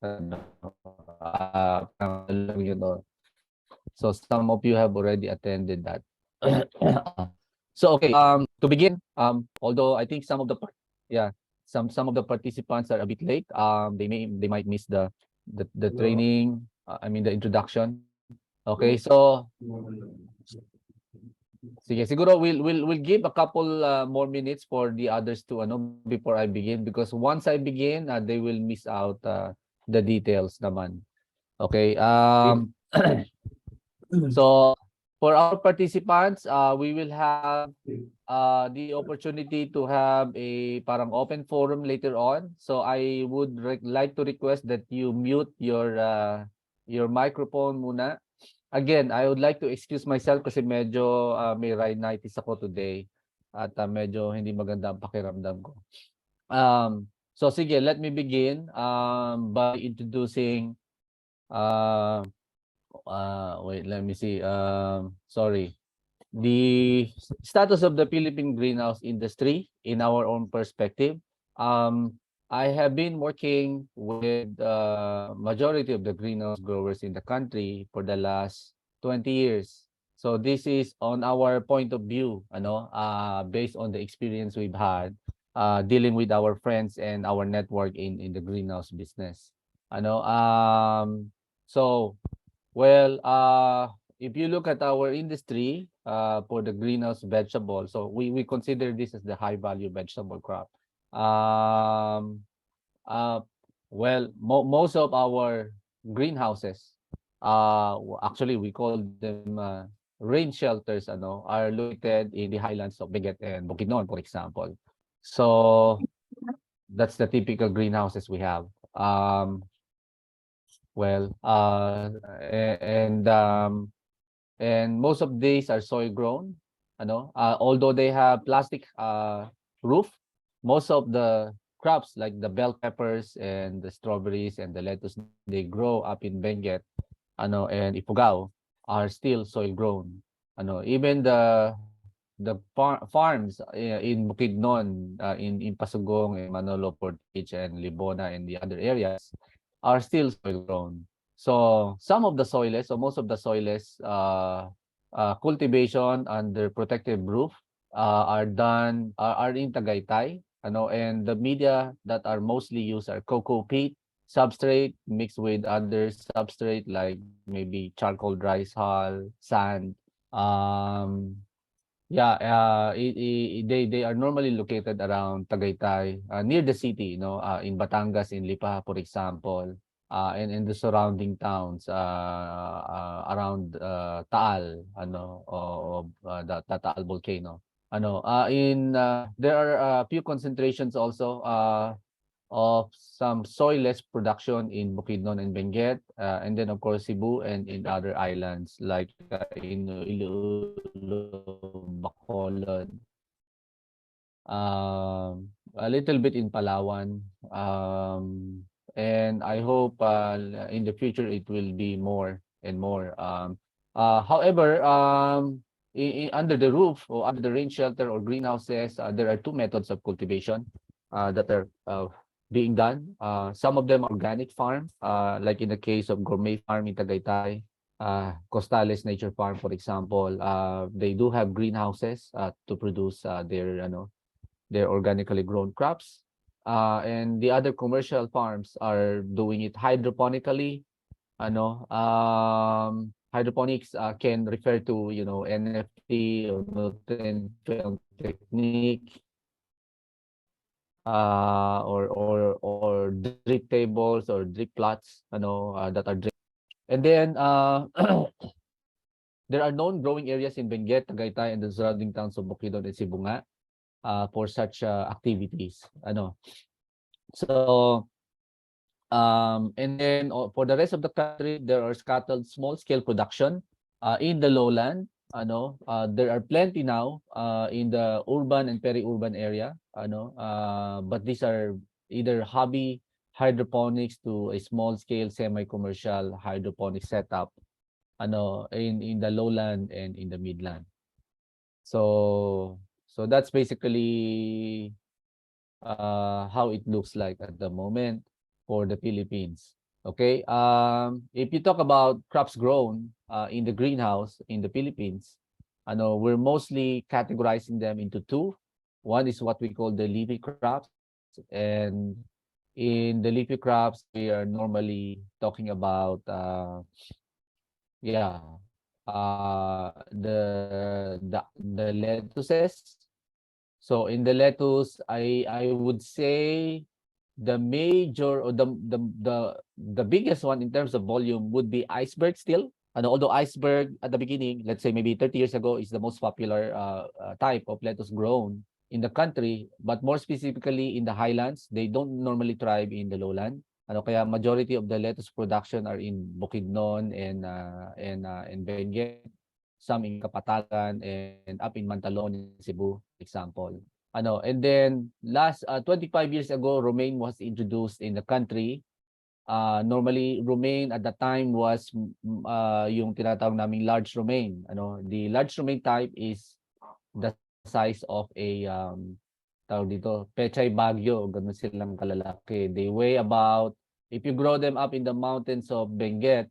Alam yun, no? So some of you have already attended that. So okay, to begin, although I think yeah, some of the participants are a bit late. They might miss the training. I mean the introduction. Okay, so sige, siguro we'll give a couple more minutes for the others to before I begin, because once I begin, they will miss out the details naman. Okay. So for our participants, we will have the opportunity to have a parang open forum later on. So I would like to request that you mute your microphone muna. Again, I would like to excuse myself kasi medyo may rhinitis ako today at medyo hindi maganda ang pakiramdam ko. So sige, let me begin by introducing wait, let me see. Sorry. The status of the Philippine greenhouse industry in our own perspective. I have been working with majority of the greenhouse growers in the country for the last 20 years. So this is on our point of view, based on the experience we've had dealing with our friends and our network in the greenhouse business. So well, if you look at our industry for the greenhouse vegetable, so we consider this as the high value vegetable crop. Um, uh, most of our greenhouses, actually we call them rain shelters, are located in the highlands of Benguet and Bukidnon, for example. So that's the typical greenhouses we have. Well, and most of these are soil grown, although they have plastic roof. Most of the crops like the bell peppers and the strawberries and the lettuce, they grow up in Benguet, and Ifugao, are still soil grown. Even the farms in Bukidnon, in Pasugong and Manolo, Portage and Libona and the other areas are still soil grown. So some of the soils, so most of the soils, cultivation under protective roof are in Tagaytay, and the media that are mostly used are cocoa peat substrate mixed with other substrate like maybe charcoal rice hull, sand. Um, yeah, they are normally located around Tagaytay, near the city, in Batangas, in Lipa, for example, and in the surrounding towns around Taal, the Taal volcano. There are a few concentrations also of some soilless production in Bukidnon and Benguet, and then of course Cebu and in other islands like in Iloilo, Bacolod, a little bit in Palawan, and I hope in the future it will be more and more. However, under the roof or under the rain shelter or greenhouses, there are two methods of cultivation that are being done. Some of them are organic farm, like in the case of Gourmet Farm in Tagaytay, Costales Nature Farm, for example. They do have greenhouses to produce their organically grown crops. And the other commercial farms are doing it hydroponically. Hydroponics can refer to NFT or nutrient film technique, or drip tables or drip plots, that are drip. And then there are known growing areas in Benguet, Tagaytay, and the surrounding towns of Bukidnon and Cebu for such activities. So and then for the rest of the country, there are scattered small-scale production in the lowland. There are plenty now in the urban and peri-urban area. But these are either hobby hydroponics to a small-scale semi-commercial hydroponic setup. In the lowland and in the midland. So that's basically how it looks like at the moment for the Philippines. Okay. If you talk about crops grown in the greenhouse in the Philippines, we're mostly categorizing them into two. One is what we call the leafy crops, and in the leafy crops, we are normally talking about yeah, the lettuces. So in the lettuce, I would say the major or the biggest one in terms of volume would be iceberg still. And although iceberg at the beginning, let's say maybe 30 years ago, is the most popular type of lettuce grown in the country, but more specifically in the highlands, they don't normally thrive in the lowland. Kaya majority of the lettuce production are in Bukidnon and Benguet, some in Kapatagan and up in Mantalon in Cebu, example. And then last 25 years ago, romaine was introduced in the country. Normally, romaine at the time was yung tinatawag naming large romaine. The large romaine type is the size of a tawag dito, Pechay Bagyo, ganun silang kalalaki. They weigh about, if you grow them up in the mountains of Benguet,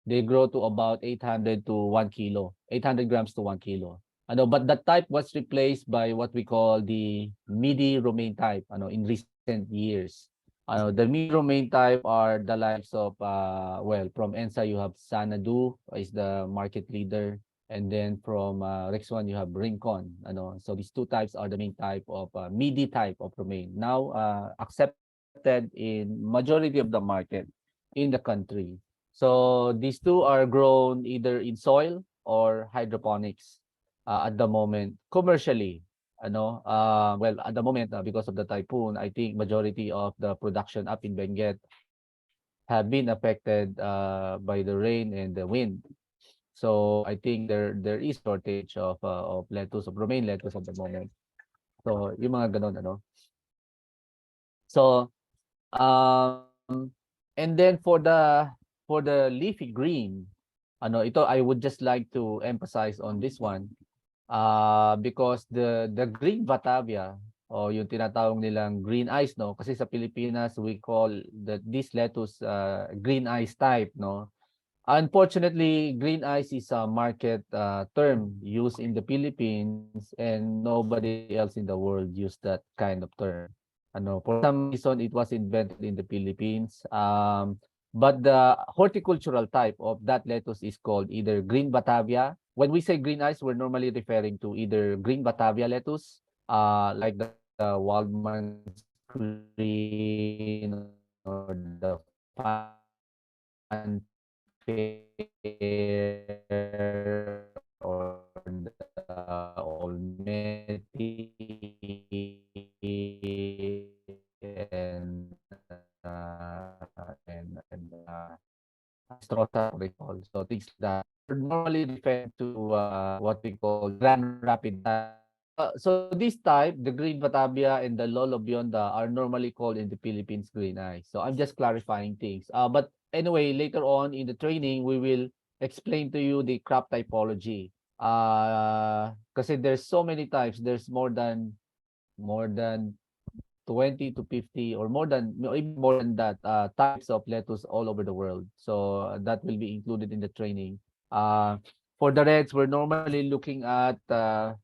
they grow to about 800 to 1 kilo, 800 grams to 1 kilo. But that type was replaced by what we call the midi romaine type, in recent years. The midi romaine type are the likes of, well, from ENSA, you have Sanadu is the market leader. And then from Rexone, you have Rincon. So these two types are the main type of midi type of romaine. Now accepted in majority of the market in the country. So these two are grown either in soil or hydroponics at the moment commercially. Well, at the moment, because of the typhoon, I think majority of the production up in Benguet have been affected by the rain and the wind. So I think there is shortage of lettuce, of romaine lettuce at the moment. So yung mga ganun, So and then for the leafy green, ito I would just like to emphasize on this one. Because the green Batavia o yung tinatawag nilang green ice, kasi sa Pilipinas we call this lettuce green ice type, Unfortunately, green ice is a market term used in the Philippines and nobody else in the world use that kind of term. For some reason, it was invented in the Philippines. But the horticultural type of that lettuce is called either green Batavia. When we say green ice, we're normally referring to either green Batavia lettuce, like the Waldman's green or the fanfare or the Olmeti and Astrosa recall. So things like that. We're normally referring to what we call Grand Rapid type. So this type, the green Batavia and the Lolo Bionda are normally called in the Philippines green eye. So I'm just clarifying things. But anyway, later on in the training, we will explain to you the crop typology. Kasi there's so many types. There's more than 20 to 50 or more than no, even more than that types of lettuce all over the world. So that will be included in the training. For the reds, we're normally looking at red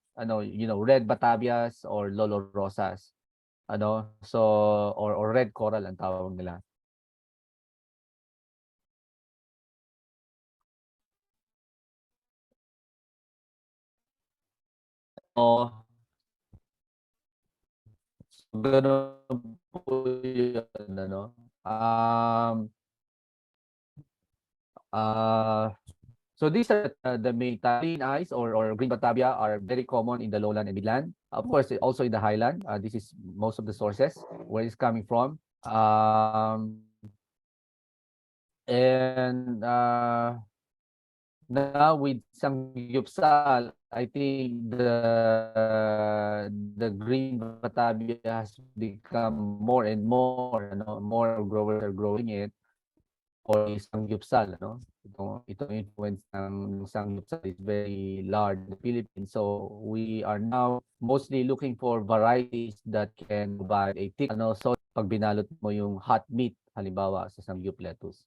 Batavias or Lolo Rosas. Or red coral ang tawag nila. Oh, ganun po yun, uh, So these are the main green ice or green Batavia are very common in the lowland and midland. Of course, also in the highland. This is most of the sources where it's coming from. And now with Sangyupsal, I think the green Batavia has become more and more, more growers are growing it for the Sangyupsal, itong influence ng Sangyupsal is very large in the Philippines. So we are now mostly looking for varieties that can provide a thick, so pag binalot mo yung hot meat halimbawa sa Samgyup lettuce.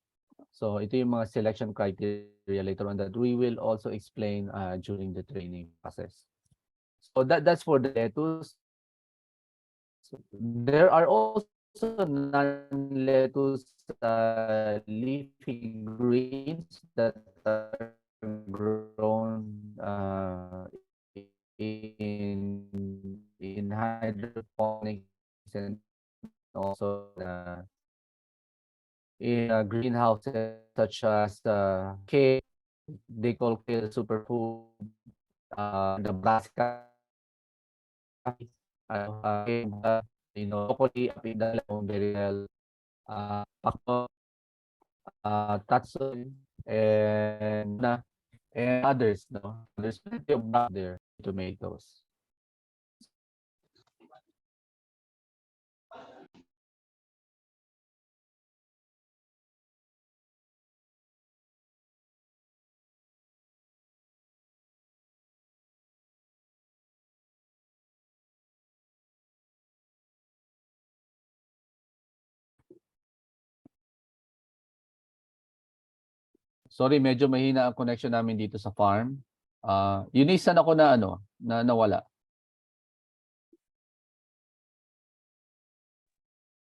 So ito yung mga selection criteria later on that we will also explain during the training process. So that's for the lettuce. There are also non-lettuce leafy greens that are grown in hydroponics and also in greenhouses such as kale. They call kale superfood. The brassica, broccoli, apidala, very well. Pakbet, tatsun, and and others. No, there's plenty of broth there. Tomatoes. Sorry, medyo mahina ang connection namin dito sa farm. Yun isa ako na na nawala.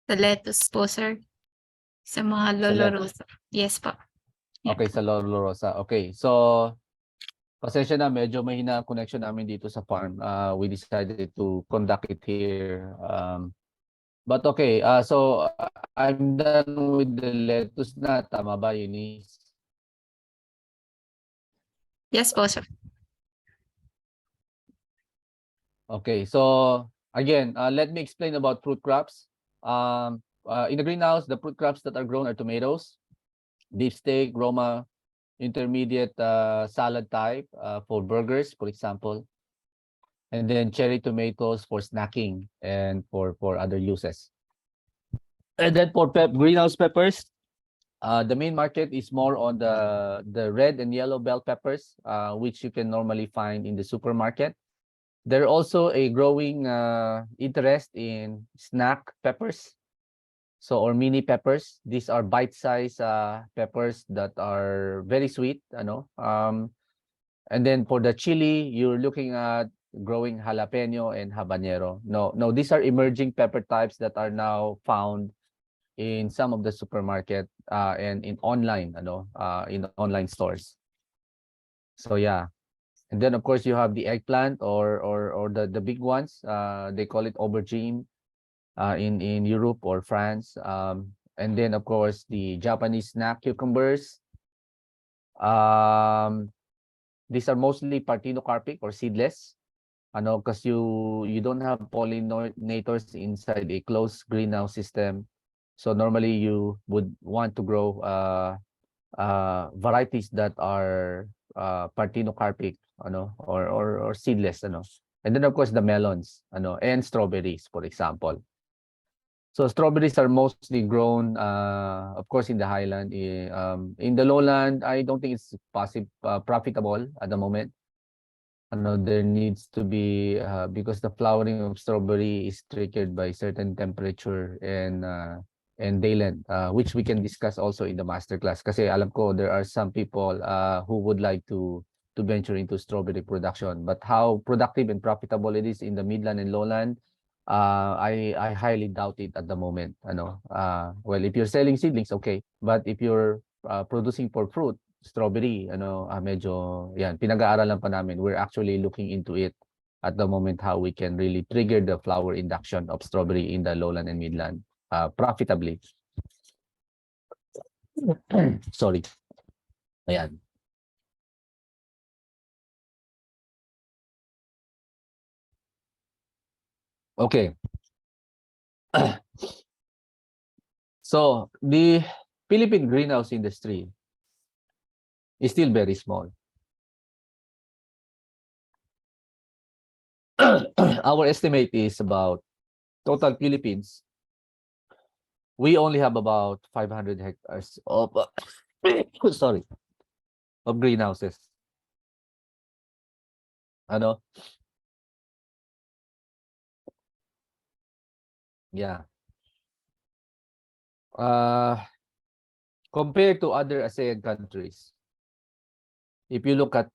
Sa lettuce po, sir. Sa mga Sa let lolo-rosa. Yes po. Yeah. Okay, sa Lolo Rosa. Okay. So, pasensya na, medyo mahina ang connection namin dito sa farm. We decided to conduct it here. But okay, so I'm done with the lettuce na. Tama ba, Eunice? Yes po, sir. Okay, so again, let me explain about fruit crops. In the greenhouse, the fruit crops that are grown are tomatoes, beefsteak, Roma, intermediate salad type for burgers, for example, and then cherry tomatoes for snacking and for other uses. And then for greenhouse peppers, the main market is more on the red and yellow bell peppers, which you can normally find in the supermarket. There also a growing interest in snack peppers, so or mini peppers. These are bite-sized peppers that are very sweet, and then for the chili, you're looking at growing jalapeno and habanero. No, these are emerging pepper types that are now found in some of the supermarket and in online stores. So yeah. And then of course you have the eggplant or the big ones. They call it aubergine in Europe or France. And then of course the Japanese snack cucumbers. Um, these are mostly partenocarpic or seedless. Because you don't have pollinators inside a closed greenhouse system. So normally you would want to grow varieties that are partenocarpic, or seedless, And then of course the melons, and strawberries, for example. So strawberries are mostly grown, of course, in the highland. In the lowland, I don't think it's profitable at the moment. There needs to be because the flowering of strawberry is triggered by certain temperature and daylight, which we can discuss also in the masterclass. Kasi alam ko there are some people who would like to venture into strawberry production, but how productive and profitable it is in the midland and lowland, I highly doubt it at the moment. Well, if you're selling seedlings, okay, but if you're producing for fruit, strawberry, medyo yan, pinag-aaralan pa namin. We're actually looking into it at the moment how we can really trigger the flower induction of strawberry in the lowland and midland profitably. Sorry. Ayan. Okay. So, the Philippine greenhouse industry is still very small. Our estimate is about total Philippines. We only have about 500 hectares of sorry, of greenhouses. Ano? Yeah. Uh, compared to other ASEAN countries, if you look at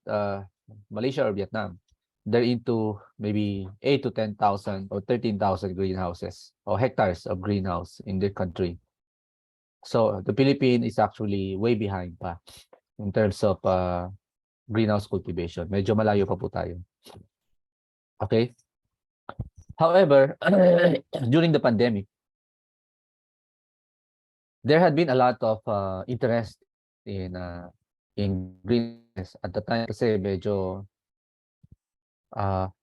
Malaysia or Vietnam, they're into maybe 8 to 10,000 or 13,000 greenhouses or hectares of greenhouse in their country. So the Philippines is actually way behind pa in terms of greenhouse cultivation. Medyo malayo pa po tayo. Okay? However, during the pandemic, there had been a lot of interest in greenhouses at the time kasi medyo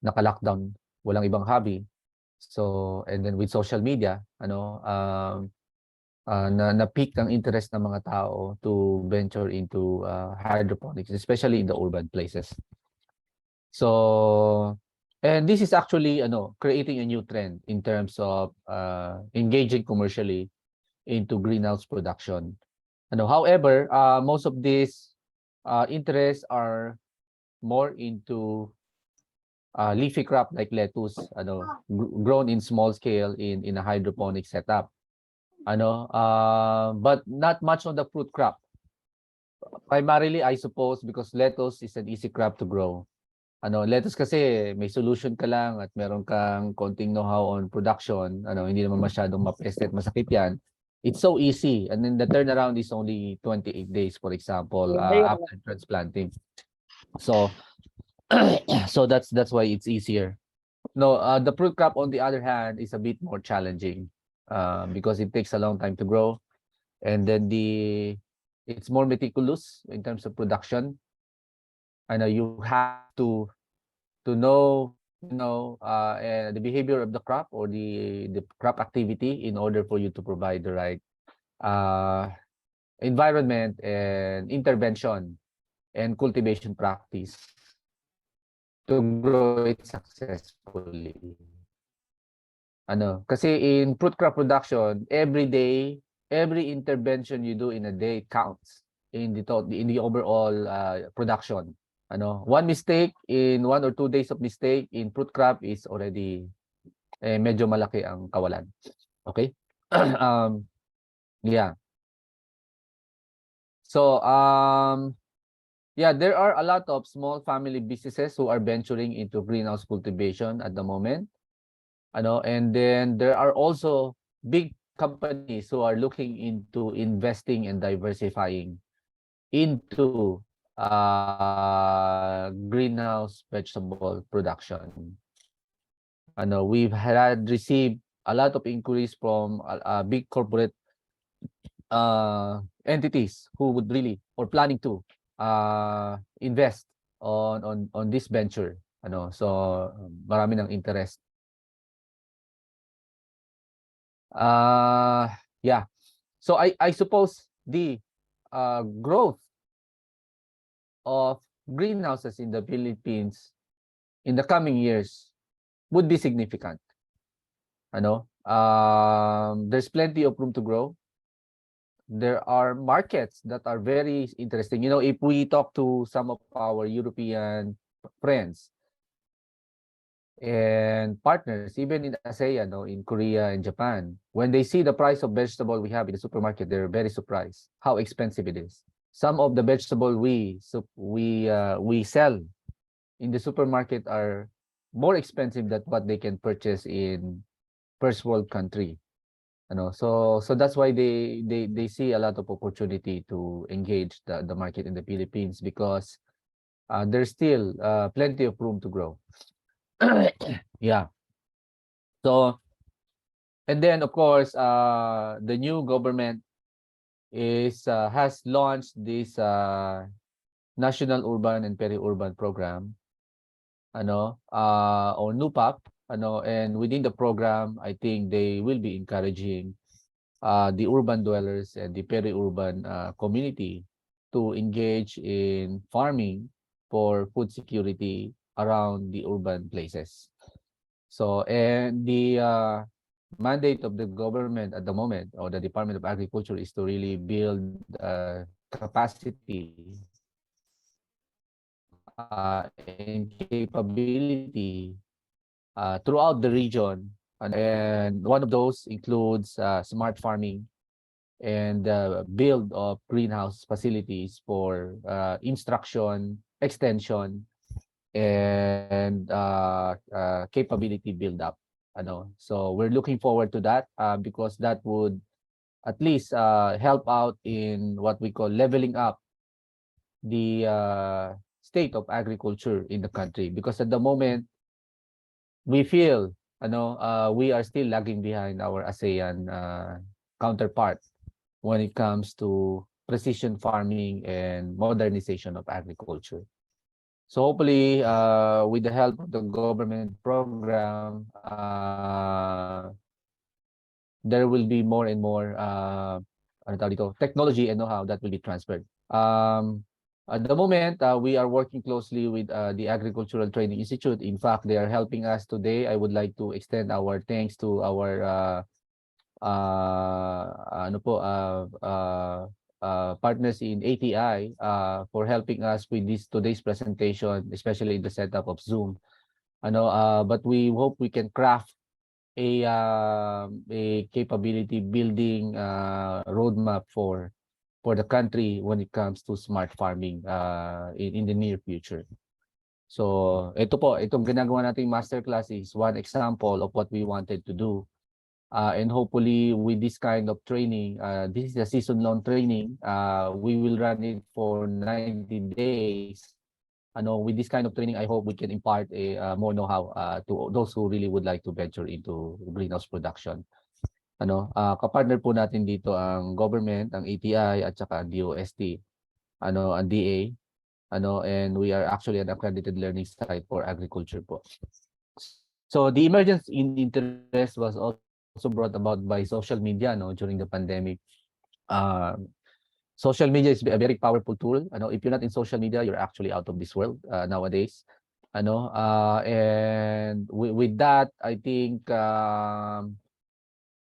naka-lockdown, walang ibang hobby. So, and then with social media, na-peak ang interest ng mga tao to venture into hydroponics, especially in the urban places. So, and this is actually creating a new trend in terms of engaging commercially into greenhouse production. However, most of these interests are more into leafy crop like lettuce, grown in small scale in a hydroponic setup. But not much on the fruit crop. Primarily, I suppose, because lettuce is an easy crop to grow. Lettuce kasi may solution ka lang at meron kang konting know-how on production, hindi naman masyadong mapeste at masakit yan. It's so easy. And then the turnaround is only 28 days, for example, after transplanting. So, so that's why it's easier. No, the fruit crop, on the other hand, is a bit more challenging because it takes a long time to grow, and then it's more meticulous in terms of production. I know you have to know the behavior of the crop or the crop activity in order for you to provide the right uh, environment and intervention and cultivation practice to grow it successfully. Kasi in fruit crop production, every day, every intervention you do in a day counts in the overall production. One mistake in 1 or 2 days of mistake in fruit crop is already medyo malaki ang kawalan. Okay? Yeah. So, yeah, there are a lot of small family businesses who are venturing into greenhouse cultivation at the moment. And then there are also big companies who are looking into investing and diversifying into greenhouse vegetable production. We've had received a lot of inquiries from big corporate entities who would really or planning to invest on this venture. So marami ng interest. Yeah. So I suppose the growth of greenhouses in the Philippines in the coming years would be significant. There's plenty of room to grow. There are markets that are very interesting. If we talk to some of our European friends and partners, even in ASEAN, in Korea and Japan, when they see the price of vegetable we have in the supermarket, they're very surprised how expensive it is. Some of the vegetable we sell in the supermarket are more expensive than what they can purchase in first world country. So that's why they see a lot of opportunity to engage the market in the Philippines because there's still plenty of room to grow. Yeah. So, and then of course, the new government has launched this National Urban and Peri-Urban Program, or NUPAP, and within the program, I think they will be encouraging the urban dwellers and the peri-urban community to engage in farming for food security around the urban places. So, and the mandate of the government at the moment, or the Department of Agriculture, is to really build capacity and capability throughout the region. And one of those includes smart farming, and build of greenhouse facilities for instruction, extension, and capability build up. So we're looking forward to that because that would at least help out in what we call leveling up the state of agriculture in the country. Because at the moment, we feel we are still lagging behind our ASEAN counterpart when it comes to precision farming and modernization of agriculture. So hopefully, with the help of the government program, there will be more and more technology and know-how that will be transferred. At the moment, we are working closely with the Agricultural Training Institute. In fact, they are helping us today. I would like to extend our thanks to our partners in ATI for helping us with this today's presentation, especially in the setup of Zoom. But we hope we can craft a capability building roadmap for the country when it comes to smart farming in the near future. So itong ginagawa nating masterclass is one example of what we wanted to do. And hopefully with this kind of training, this is a season-long training. We will run it for 90 days. With this kind of training, I hope we can impart a more know-how to those who really would like to venture into greenhouse production. Kapartner po natin dito ang government, ang ATI at saka ang DOST, ang DA, and we are actually an accredited learning site for agriculture po. So the emergence in interest was also brought about by social media during the pandemic. Uh, Social media is a very powerful tool. If you're not in social media, you're actually out of this world nowadays. And with that, I think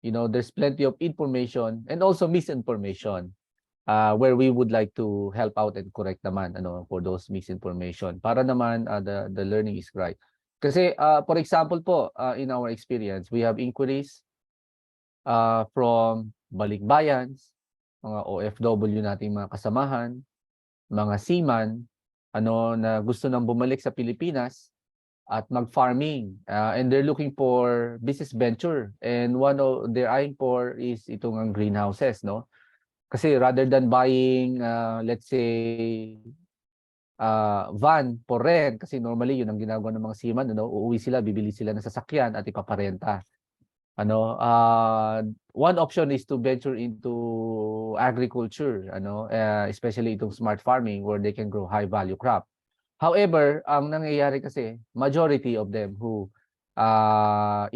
there's plenty of information and also misinformation where we would like to help out and correct naman for those misinformation para naman the learning is right. Kasi for example po, in our experience, we have inquiries from balikbayans, mga OFW nating mga kasamahan, mga seaman, na gusto nang bumalik sa Pilipinas at mag-farming. And they're looking for business venture. And one of they're eyeing for is itong ang greenhouses, no? Kasi rather than buying, let's say, van for rent, kasi normally yun ang ginagawa ng mga seaman, uuwi sila, bibili sila ng sasakyan at ipaparenta. One option is to venture into agriculture, especially itong smart farming where they can grow high value crop. However, ang nangyayari kasi, majority of them who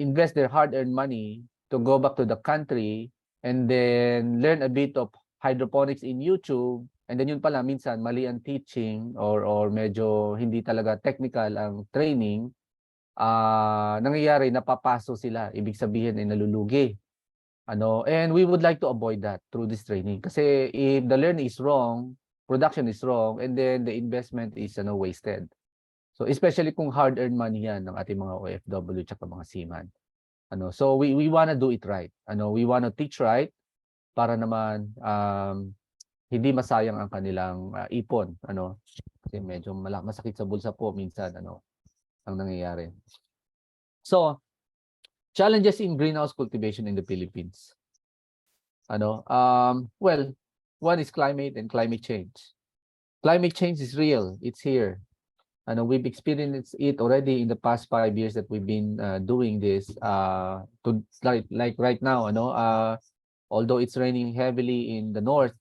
invest their hard-earned money to go back to the country and then learn a bit of hydroponics in YouTube, and then yun pala minsan mali ang teaching or medyo hindi talaga technical ang training, nangyayari napapaso sila, ibig sabihin ay nalulugi. And we would like to avoid that through this training. Kasi if the learning is wrong, production is wrong, and then the investment is wasted. So especially kung hard-earned money yan ng ating mga OFW at mga seaman. So we wanna do it right. We wanna teach right para naman hindi masayang ang kanilang ipon. Kasi medyo masakit sa bulsa po minsan ang nangyayari. So, challenges in greenhouse cultivation in the Philippines. Well, one is climate and climate change. Climate change is real. It's here. We've experienced it already in the past 5 years that we've been doing this. Like right now, although it's raining heavily in the north,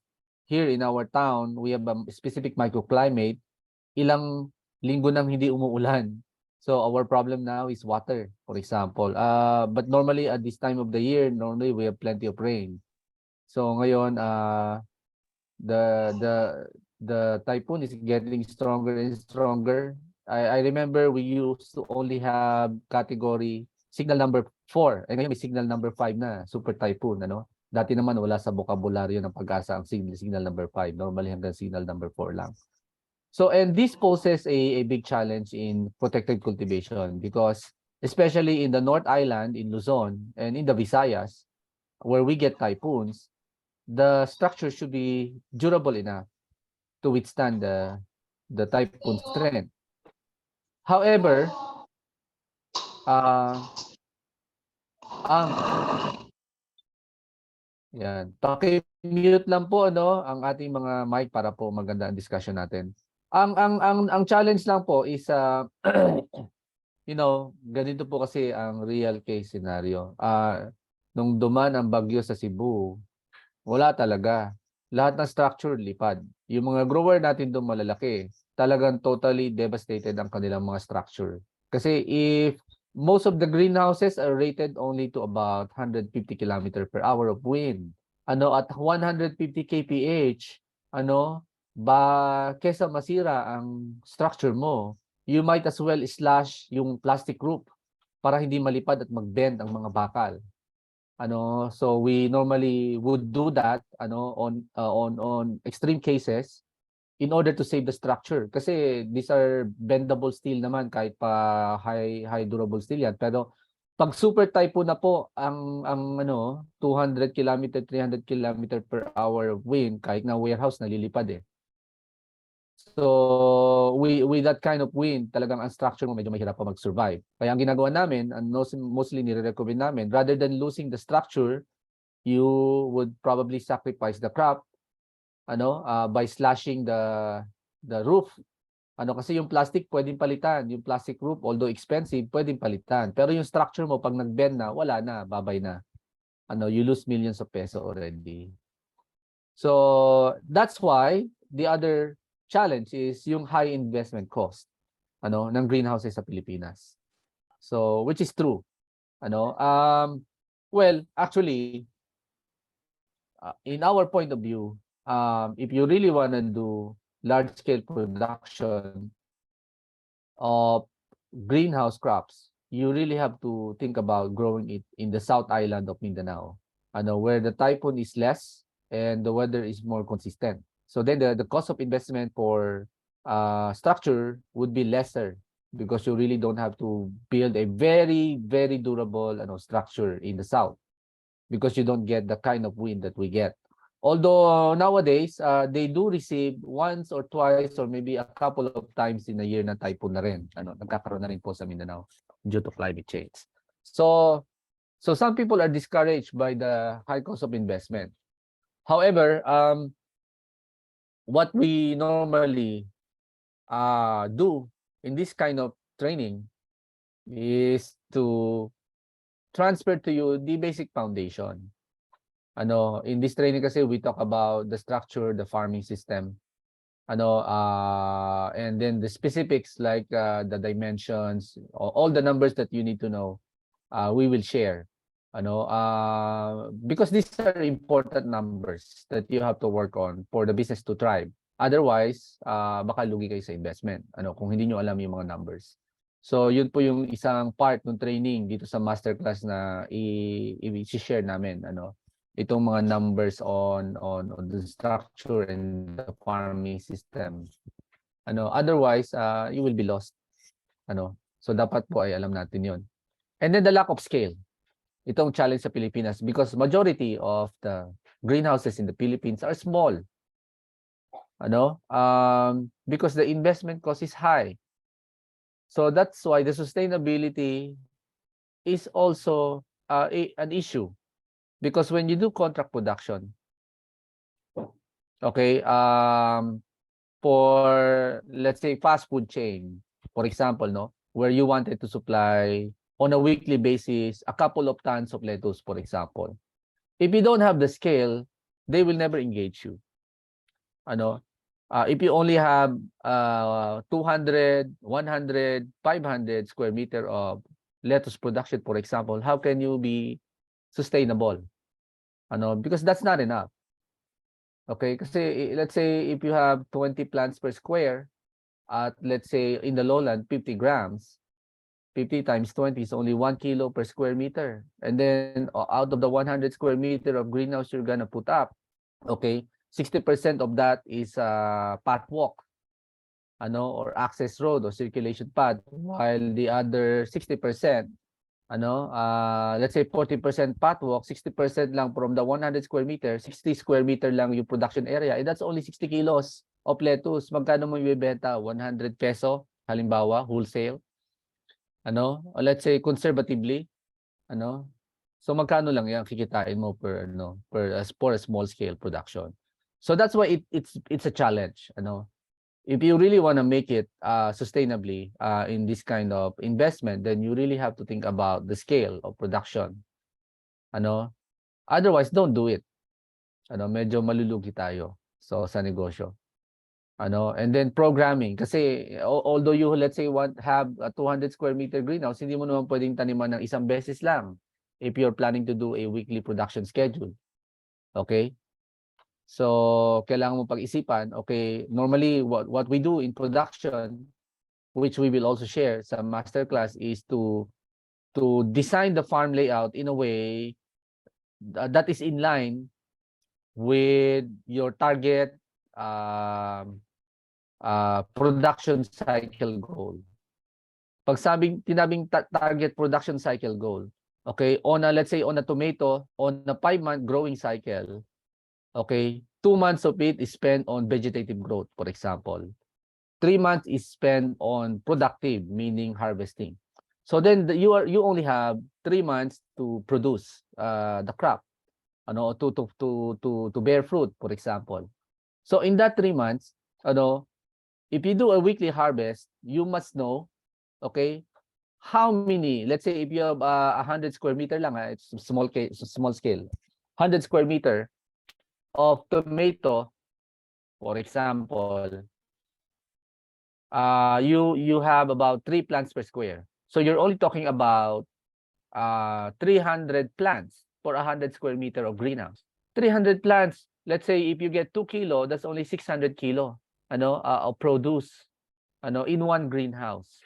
here in our town, we have a specific microclimate. Ilang linggo nang hindi umuulan. So our problem now is water, for example. But normally at this time of the year, normally we have plenty of rain. So ngayon, the typhoon is getting stronger and stronger. I remember we used to only have category signal number 4. Ngayon may signal number 5 na, super typhoon. Dati naman wala sa bokabularyo ng Pag-asa ang signal number 5. Normally hanggang signal number 4 lang. So, and this poses a big challenge in protected cultivation because especially in the North Island, in Luzon, and in the Visayas, where we get typhoons, the structure should be durable enough to withstand the typhoon's strength. However, uh, ang yan, paki-mute lang po ano ang ating mga mic para po maganda ang discussion natin. Ang challenge lang po is ganito po kasi ang real case scenario. Nung dumaan ang bagyo sa Cebu, wala talaga. Lahat ng structure lipad. Yung mga grower natin doon malalaki, talagang totally devastated ang kanilang mga structure. Kasi if most of the greenhouses are rated only to about 150 km per hour of wind, at 150 kph, kesa masira ang structure mo, you might as well slash yung plastic roof para hindi malipad at mag-bend ang mga bakal. So we normally would do that on extreme cases in order to save the structure kasi these are bendable steel naman kahit pa high durable steel yan, pero pag super typhoon na po ang 200 km 300 km per hour of wind, kahit na warehouse nalilipad eh. So with that kind of wind, talagang ang structure mo medyo mahirap pa mag-survive. Kaya ang ginagawa namin, mostly nire-recommend namin, rather than losing the structure, you would probably sacrifice the crop by slashing the roof. Kasi yung plastic pwedeng palitan, yung plastic roof although expensive pwedeng palitan. Pero yung structure mo pag nag-bend na, wala na, babay na. You lose millions of peso already. So that's why the other challenge is yung high investment cost ng greenhouses sa Pilipinas. So which is true. Well, actually, in our point of view, if you really want to do large-scale production of greenhouse crops, you really have to think about growing it in the South Island of Mindanao, where the typhoon is less and the weather is more consistent. So then the cost of investment for structure would be lesser because you really don't have to build a very, very durable structure in the South, because you don't get the kind of wind that we get. Although nowadays, they do receive once or twice or maybe a couple of times in a year na typhoon na rin. Nagkakaroon na rin po sa Mindanao due to climate change. So some people are discouraged by the high cost of investment. However, what we normally do in this kind of training is to transfer to you the basic foundation. In this training kasi we talk about the structure, the farming system, and then the specifics like the dimensions, all the numbers that you need to know, we will share. Because these are important numbers that you have to work on for the business to thrive. Otherwise, baka lugi kayo sa investment, kung hindi nyo alam yung mga numbers. So, yun po yung isang part ng training dito sa masterclass na i-share namin, itong mga numbers on the structure and the farming system. Otherwise, you will be lost. So, dapat po ay alam natin yun. And then the lack of scale. Itong challenge sa Pilipinas because majority of the greenhouses in the Philippines are small. Because the investment cost is high. So that's why the sustainability is also an issue. Because when you do contract production, okay, for let's say fast food chain, for example, where you wanted to supply on a weekly basis a couple of tons of lettuce, for example. If you don't have the scale, they will never engage you. If you only have 200, 100, 500 square meter of lettuce production, for example, how can you be sustainable? Because that's not enough. Okay, kasi let's say if you have 20 plants per square at let's say in the lowland 50 grams, 50 times 20 is only 1 kilo per square meter. And then out of the 100 square meter of greenhouse you're gonna put up, okay, 60% of that is pathwalk, or access road or circulation path, while the other 60% Let's say 40% patwalk, 60% lang from the 100 square meter, 60 square meter lang yung production area, that's only 60 kilos of lettuce. Magkano mo ibebenta? 100 peso, halimbawa, wholesale. Or let's say conservatively, ano? So magkano lang 'yan kikitain mo for a small scale production. So that's why it's a challenge, If you really want to make it sustainably in this kind of investment, then you really have to think about the scale of production. Otherwise don't do it. Medyo malulugi tayo sa negosyo. And then programming kasi although you let's say have a 200 square meter greenhouse, hindi mo naman pwedeng taniman ng isang beses lang if you're planning to do a weekly production schedule. Okay? So kailangan mo pag-isipan, okay, normally what we do in production, which we will also share sa masterclass, is to design the farm layout in a way that is in line with your target production cycle goal. Pag tinabing target production cycle goal, okay, let's say on a tomato, on a 5-month growing cycle, okay, 2 months of it is spent on vegetative growth, for example. 3 months is spent on productive, meaning harvesting. So then you only have 3 months to produce the crop, to bear fruit, for example. So in that 3 months, if you do a weekly harvest, you must know, okay, how many, let's say if you have 100 square meter lang, it's small scale, 100 square meter of tomato, for example, you have about 3 plants per square. So you're only talking about 300 plants for 100 square meter of greenhouse. 300 plants, let's say if you get 2 kilo, that's only 600 kilo, of produce, in one greenhouse.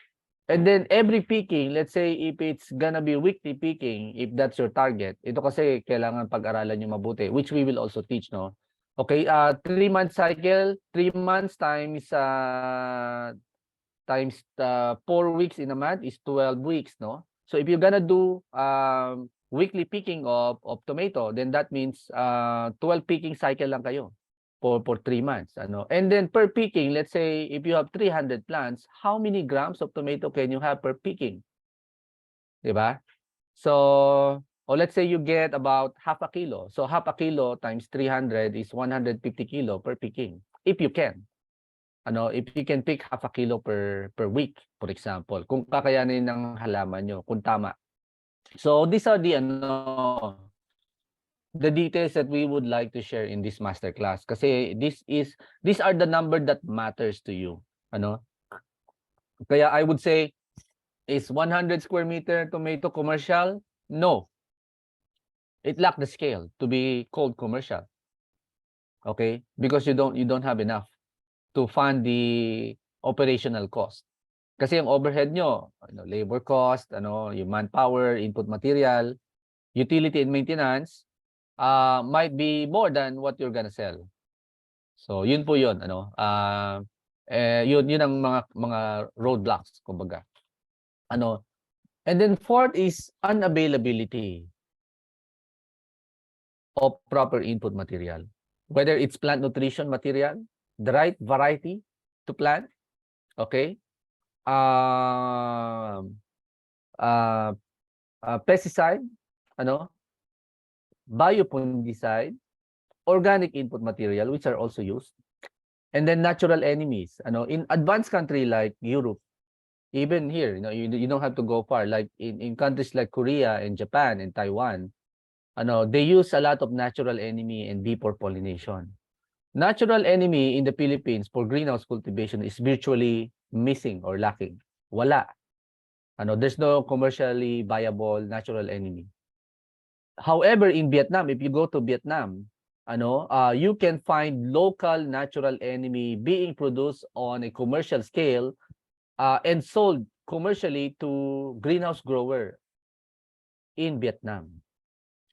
And then every picking, let's say if it's gonna be weekly picking, if that's your target, ito kasi kailangan pag-aralan nyo mabuti, which we will also teach, no? Okay, 3-month cycle, 3 months times 4 weeks in a month is 12 weeks, no? So if you're gonna do weekly picking of tomato, then that means 12 picking cycle lang kayo for 3 months, And then per picking, let's say if you have 300 plants, how many grams of tomato can you have per picking? 'Di ba? So, or let's say you get about half a kilo. So half a kilo times 300 is 150 kilo per picking, if you can. If you can pick half a kilo per week, for example, kung kakayanin ng halaman nyo, kung tama. So these are the details that we would like to share in this masterclass kasi these are the number that matters to you. Kaya I would say, is 100 square meter tomato commercial? No. It lacked the scale to be called commercial. Okay? Because you don't have enough to fund the operational cost. Kasi yung overhead nyo, labor cost, yung manpower, input material, utility and maintenance, might be more than what you're gonna sell. So, yun po yun, yun ang mga roadblocks, kumbaga. And then fourth is unavailability of proper input material. Whether it's plant nutrition material, the right variety to plant, okay? Pesticide, biofungicide, organic input material, which are also used, and then natural enemies. In advanced country like Europe, even here, you don't have to go far. Like in countries like Korea and Japan and Taiwan, they use a lot of natural enemy and bee pollination. Natural enemy in the Philippines for greenhouse cultivation is virtually missing or lacking. Wala. There's no commercially viable natural enemy. However, in Vietnam, if you go to Vietnam, you can find local natural enemy being produced on a commercial scale and sold commercially to greenhouse grower in Vietnam.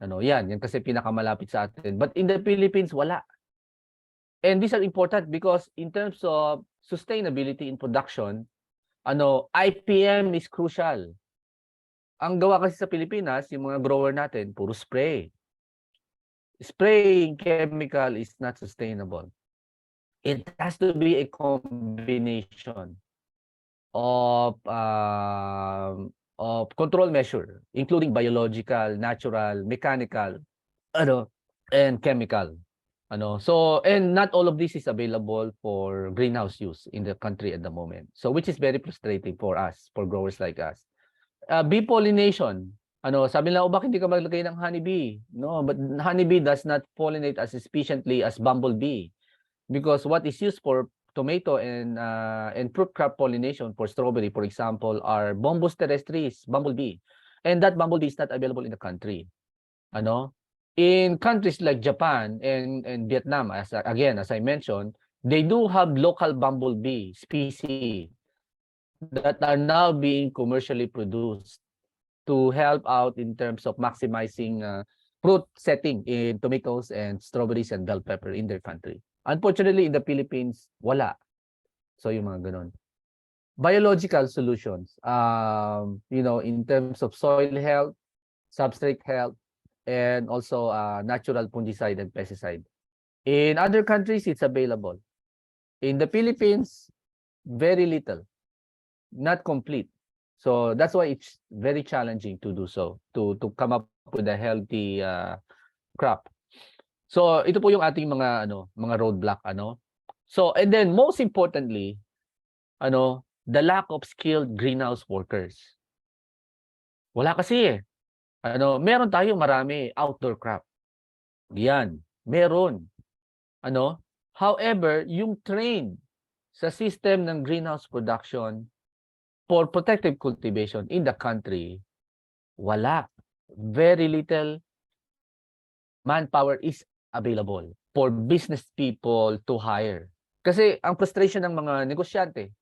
Yan kasi pinakamalapit sa atin. But in the Philippines, wala. And these are important because in terms of sustainability in production, IPM is crucial. ang gawa kasi sa Pilipinas, yung mga grower natin, puro spray. Spraying chemical is not sustainable. It has to be a combination of control measure, including biological, natural, mechanical, ano, and chemical. So, and not all of this is available for greenhouse use in the country at the moment. So, which is very frustrating for us, for growers like us. Bee pollination. Sabi nila, bakit hindi ka maglagay ng honeybee? No, but honeybee does not pollinate as efficiently as bumblebee because what is used for tomato and fruit crop pollination for strawberry, for example, are Bombus terrestris, bumblebee. And that bumblebee is not available in the country. In countries like Japan and Vietnam, as I mentioned, they do have local bumblebee species that are now being commercially produced to help out in terms of maximizing fruit setting in tomatoes and strawberries and bell pepper in their country. Unfortunately, in the Philippines, wala. So yung mga ganun. Biological solutions, in terms of soil health, substrate health, and also natural fungicide and pesticide. In other countries, it's available. In the Philippines, very little, not complete. So that's why it's very challenging to do so, to come up with a healthy crop. So ito po yung ating mga roadblock So and then most importantly, the lack of skilled greenhouse workers. Wala kasi eh. Meron tayo marami outdoor crop. Yan, meron. However, yung train sa system ng greenhouse production for protective cultivation in the country, wala. Very little manpower is available for business people to hire. Kasi ang frustration ng mga negosyante,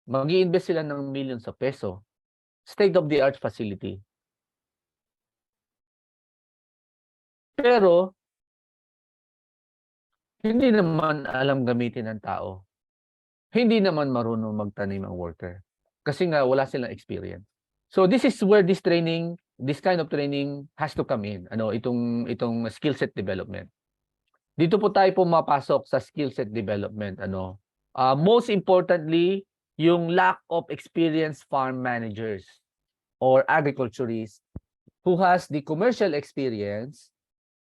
mag-i-invest sila ng millions of peso, state-of-the-art facility. Pero, hindi naman alam gamitin ng tao. Hindi naman marunong magtanim ang worker. Kasi nga wala silang experience. So this is where this kind of training has to come in. Itong skill set development. Dito po tayo pumapasok sa skill set development. Most importantly, yung lack of experienced farm managers or agriculturists who has the commercial experience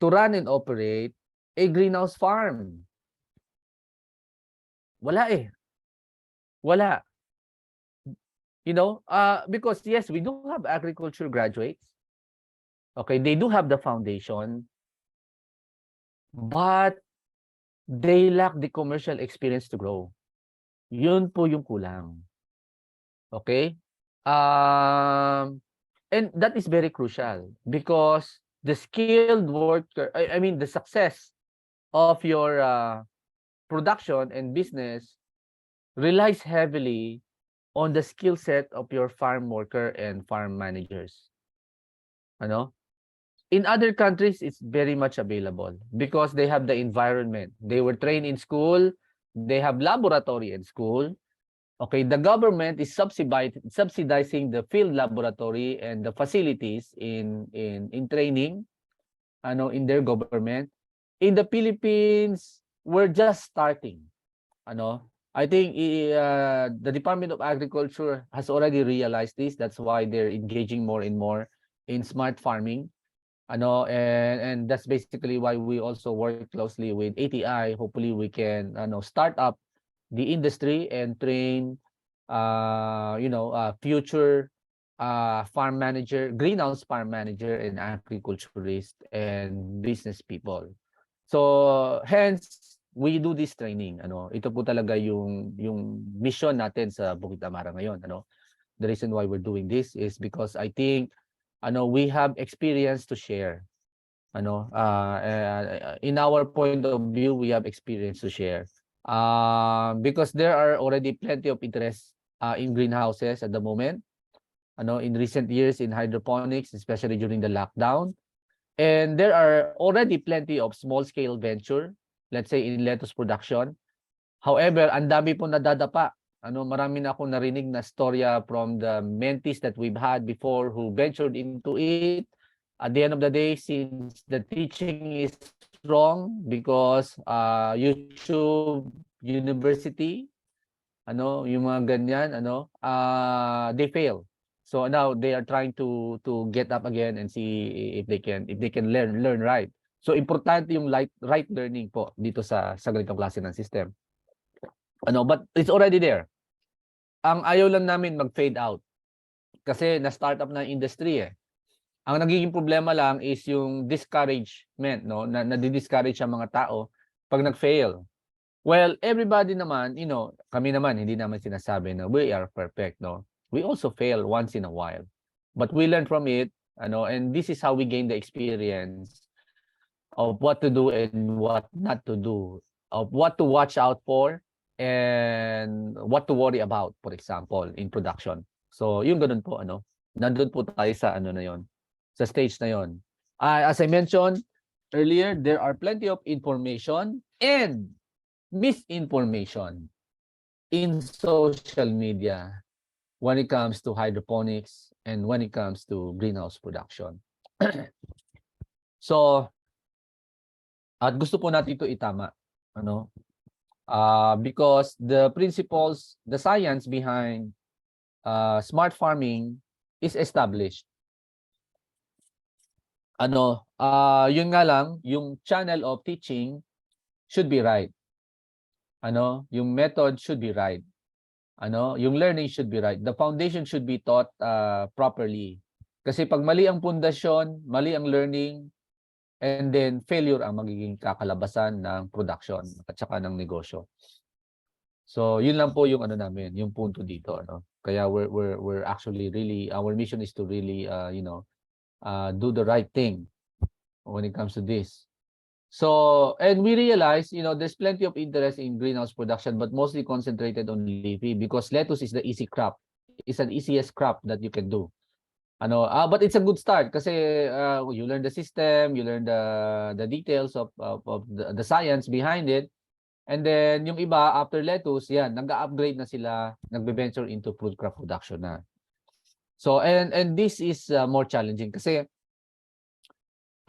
to run and operate a greenhouse farm. Wala eh. Wala. Because yes, we do have agriculture graduates. Okay, they do have the foundation, but they lack the commercial experience to grow. Yun po yung kulang. Okay? And that is very crucial because the skilled worker, I mean, the success of your production and business relies heavily on the skill set of your farm worker and farm managers. In other countries, it's very much available because they have the environment. They were trained in school. They have laboratory in school. Okay, the government is subsidizing the field laboratory and the facilities in training, in their government. In the Philippines, we're just starting. I think the Department of Agriculture has already realized this. That's why they're engaging more and more in smart farming. And that's basically why we also work closely with ATI. Hopefully we can start up the industry and train future farm manager, greenhouse farm manager, and agriculturist and business people. So hence we do this training. Ito po talaga yung mission natin sa Bukid Amara ngayon. The reason why we're doing this is because I think we have experience to share. In our point of view, we have experience to share. Because there are already plenty of interest in greenhouses at the moment. In recent years in hydroponics, especially during the lockdown. And there are already plenty of small-scale venture, let's say in lettuce production. However, ang dami po nadadapa Marami na akong narinig na storya from the mentees that we've had before who ventured into it. At the end of the day, since the teaching is wrong because YouTube University, yung mga ganyan, they fail. So now they are trying to get up again and see if they can learn right. So importante yung right learning po dito sa ganitong klase ng system. But it's already there. Ang ayaw lang namin mag-fade out kasi na-startup na industry eh. Ang nagiging problema lang is yung discouragement, no? Na-discourage ang mga tao pag nag-fail. Well, everybody naman, kami naman, hindi naman sinasabi na we are perfect, no? We also fail once in a while. But we learn from it, and this is how we gain the experience of what to do and what not to do, of what to watch out for, and what to worry about, for example, in production. So, yung ganun po, nandun po tayo sa na yon, sa stage na yon. As I mentioned earlier, there are plenty of information and misinformation in social media when it comes to hydroponics and when it comes to greenhouse production. So, at gusto po natin ito itama, because the principles, the science behind smart farming is established. Yun nga lang, yung channel of teaching should be right. Yung method should be right. Yung learning should be right. The foundation should be taught properly. Kasi pag mali ang pundasyon, mali ang learning, and then failure ang magiging kakalabasan ng production at saka ng negosyo. So, yun lang po yung namin, yung punto dito, Kaya we're actually really, our mission is to really do the right thing when it comes to this. So, and we realize, there's plenty of interest in greenhouse production, but mostly concentrated on leafy because lettuce is the easy crop. It's an easiest crop that you can do. But it's a good start kasi you learn the system, you learn the details of the science behind it. And then yung iba after lettuce, yan, nag-upgrade na sila, nagbe-venture into fruit crop production na. So and this is more challenging kasi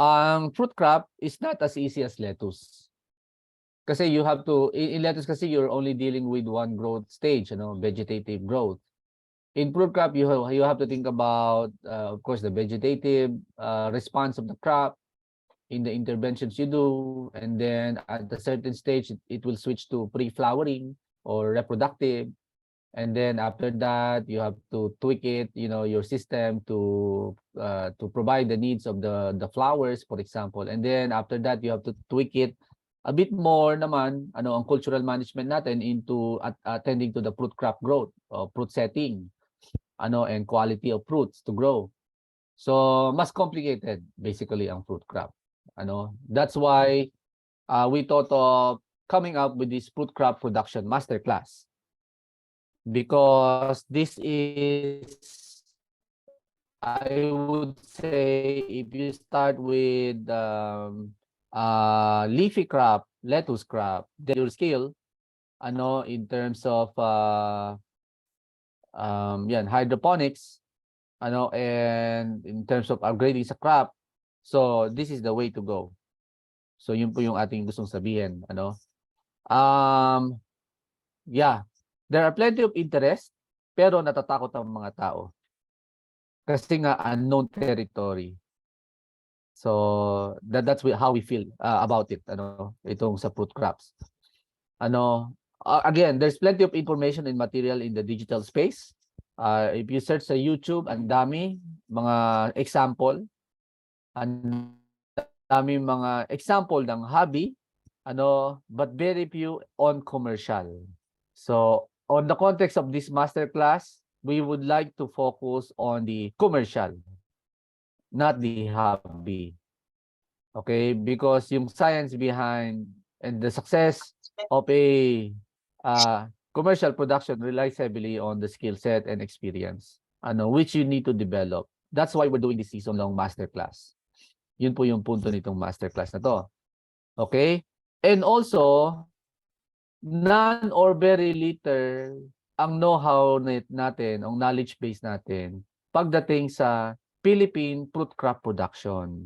ang fruit crop is not as easy as lettuce. Kasi you have to in lettuce kasi you're only dealing with one growth stage, vegetative growth. In fruit crop you have to think about of course the vegetative response of the crop in the interventions you do, and then at a certain stage it will switch to pre-flowering or reproductive, and then after that you have to tweak it, your system to provide the needs of the flowers, for example, and then after that you have to tweak it a bit more naman ang cultural management natin into attending to the fruit crop growth or fruit setting and quality of fruits to grow. So mas complicated basically ang fruit crop. That's why we thought of coming up with this fruit crop production masterclass, because this is, I would say, if you start with leafy crop, lettuce crop, then your skill, in terms of hydroponics, and in terms of upgrading sa crop. So this is the way to go. So yun po yung ating gustong sabihin, there are plenty of interest pero natatakot ang mga tao. Kasi nga unknown territory. So that's how we feel about it, itong sa fruit crops. Again, there's plenty of information and material in the digital space. If you search sa YouTube, ang dami mga example, ang dami mga example ng hobby, but very few on commercial. So, on the context of this masterclass, we would like to focus on the commercial, not the hobby. Okay? Because yung science behind and the success of a commercial production relies heavily on the skill set and experience, which you need to develop. That's why we're doing this season-long masterclass. Yun po yung punto nitong masterclass na to. Okay? And also, none or very little ang know-how natin, ang knowledge base natin pagdating sa Philippine fruit crop production.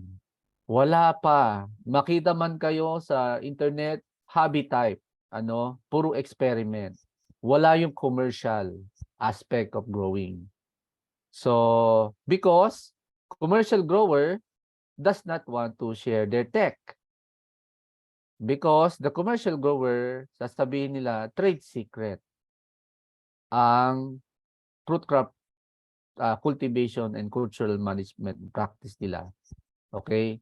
Wala pa. Makita man kayo sa internet, hobby type, puro experiment. Wala yung commercial aspect of growing. So, because commercial grower does not want to share their tech. Because the commercial grower, sasabihin nila, trade secret ang fruit crop cultivation and cultural management practice nila. Okay?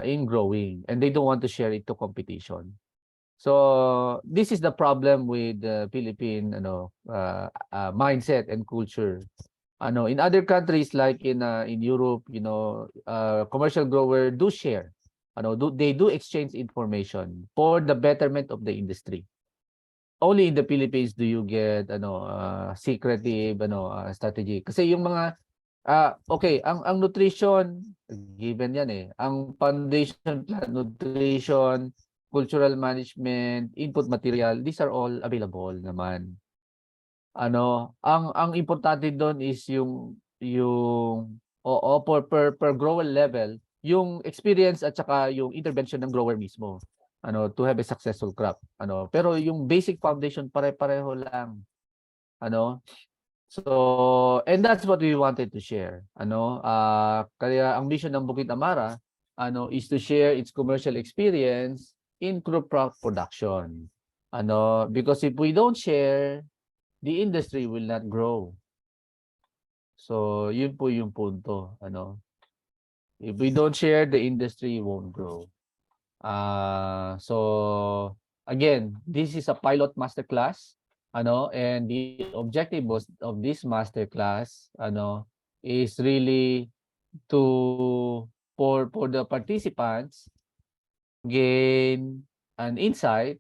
In growing. And they don't want to share it to competition. So, this is the problem with the Philippine mindset and culture. In other countries like in Europe, commercial grower do share. They do exchange information for the betterment of the industry. Only in the Philippines do you get secretive strategy. Kasi yung mga okay, ang nutrition given yan eh. Ang foundation plan, nutrition, cultural management, input material, these are all available naman. Ang importante doon is yung per grower level, yung experience at saka yung intervention ng grower mismo. To have a successful crop. Pero yung basic foundation pare-pareho lang. So, and that's what we wanted to share. Kaya ang mission ng Bukid Amara is to share its commercial experience in crop production. Because if we don't share, the industry will not grow. So, yun po yung punto. If we don't share, the industry won't grow. So, again, this is a pilot masterclass. And the objective of this masterclass, is really for the participants gain an insight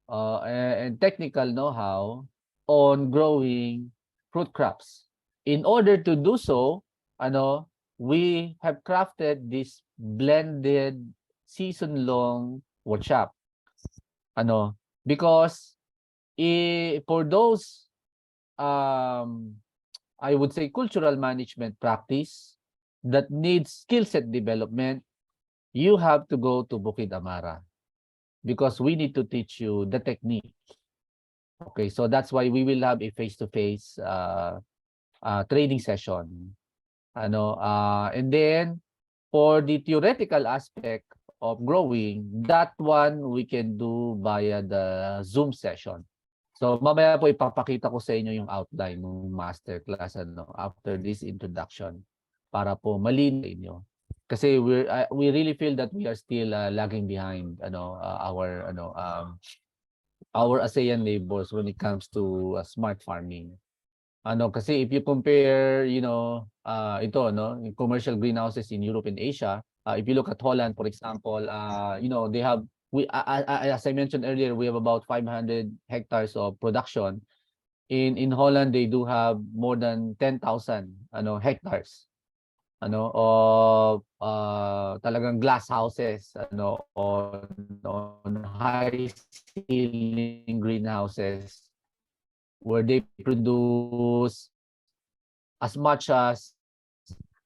and technical know-how on growing fruit crops. In order to do so, we have crafted this blended season-long workshop. Because for those I would say cultural management practice that needs skill set development, you have to go to Bukid Amara because we need to teach you the technique. Okay, so that's why we will have a face-to-face training session. And then for the theoretical aspect of growing, that one we can do via the Zoom session. So mamaya po ipapakita ko sa inyo yung outline ng masterclass after this introduction para po malinaw sa inyo. Kasi we really feel that we are still lagging behind our ASEAN neighbors when it comes to smart farming. Kasi if you compare, ito, yung commercial greenhouses in Europe and Asia, if you look at Holland, for example, they have, as I mentioned earlier, we have about 500 hectares of production. In Holland, they do have more than 10,000 hectares of talagang glass houses on high ceiling greenhouses where they produce as much as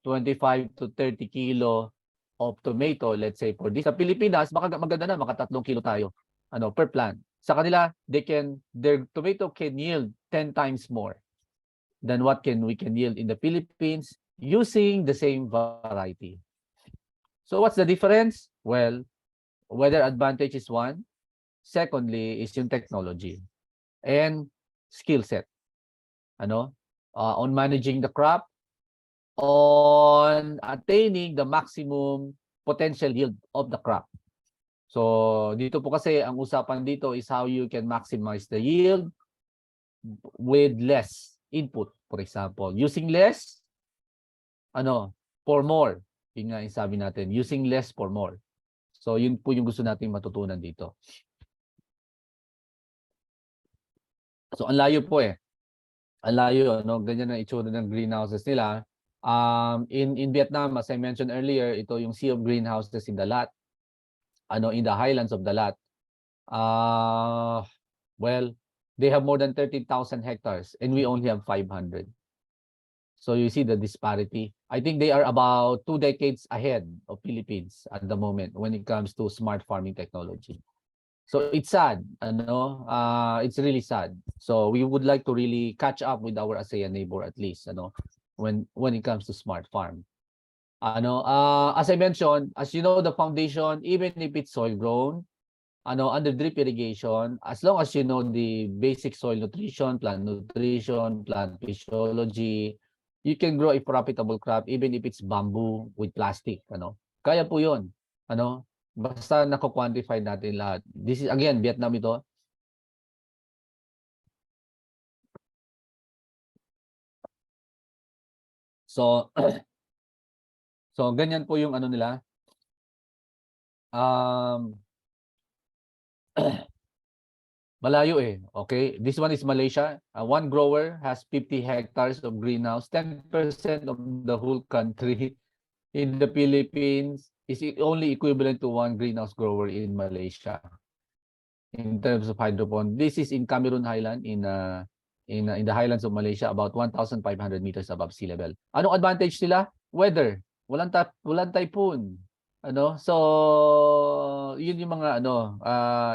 25 to 30 kilo of tomato, let's say for this. Sa Pilipinas, maganda na, maka 3 kilo tayo per plant. Sa kanila, their tomato can yield 10 times more than what we can yield in the Philippines using the same variety. So what's the difference? Well, weather advantage is one. Secondly is yung technology and skill set. On managing the crop, on attaining the maximum potential yield of the crop. So dito po kasi ang usapan dito is how you can maximize the yield with less input. For example, using less for more. Yun nga yung sabi natin, using less for more. So yun po yung gusto nating matutunan dito. So ang layo po eh. Ang layo, ganyan ang itsura ng greenhouses nila. In Vietnam, as I mentioned earlier, ito yung sea of greenhouses in Dalat. In the highlands of Dalat. Well, They have more than 13,000 hectares and we only have 500. So you see the disparity. I think they are about 2 decades ahead of Philippines at the moment when it comes to smart farming technology. So it's sad, it's really sad. So we would like to really catch up with our ASEAN neighbor at least, when it comes to smart farm. As I mentioned, as you know, the foundation, even if it's soil grown, under drip irrigation, as long as you know the basic soil nutrition, plant physiology, you can grow a profitable crop even if it's bamboo with plastic, Kaya po 'yun, basta nako-quantify natin lahat. This is again, Vietnam ito. So, so ganyan po yung nila. Um, Malayo eh. Okay? This one is Malaysia. One grower has 50 hectares of greenhouse. 10% of the whole country in the Philippines is only equivalent to one greenhouse grower in Malaysia in terms of hydroponic. This is in Cameroon Highland in the highlands of Malaysia, about 1,500 meters above sea level. Anong advantage nila? Weather. Walang typhoon. So yun yung mga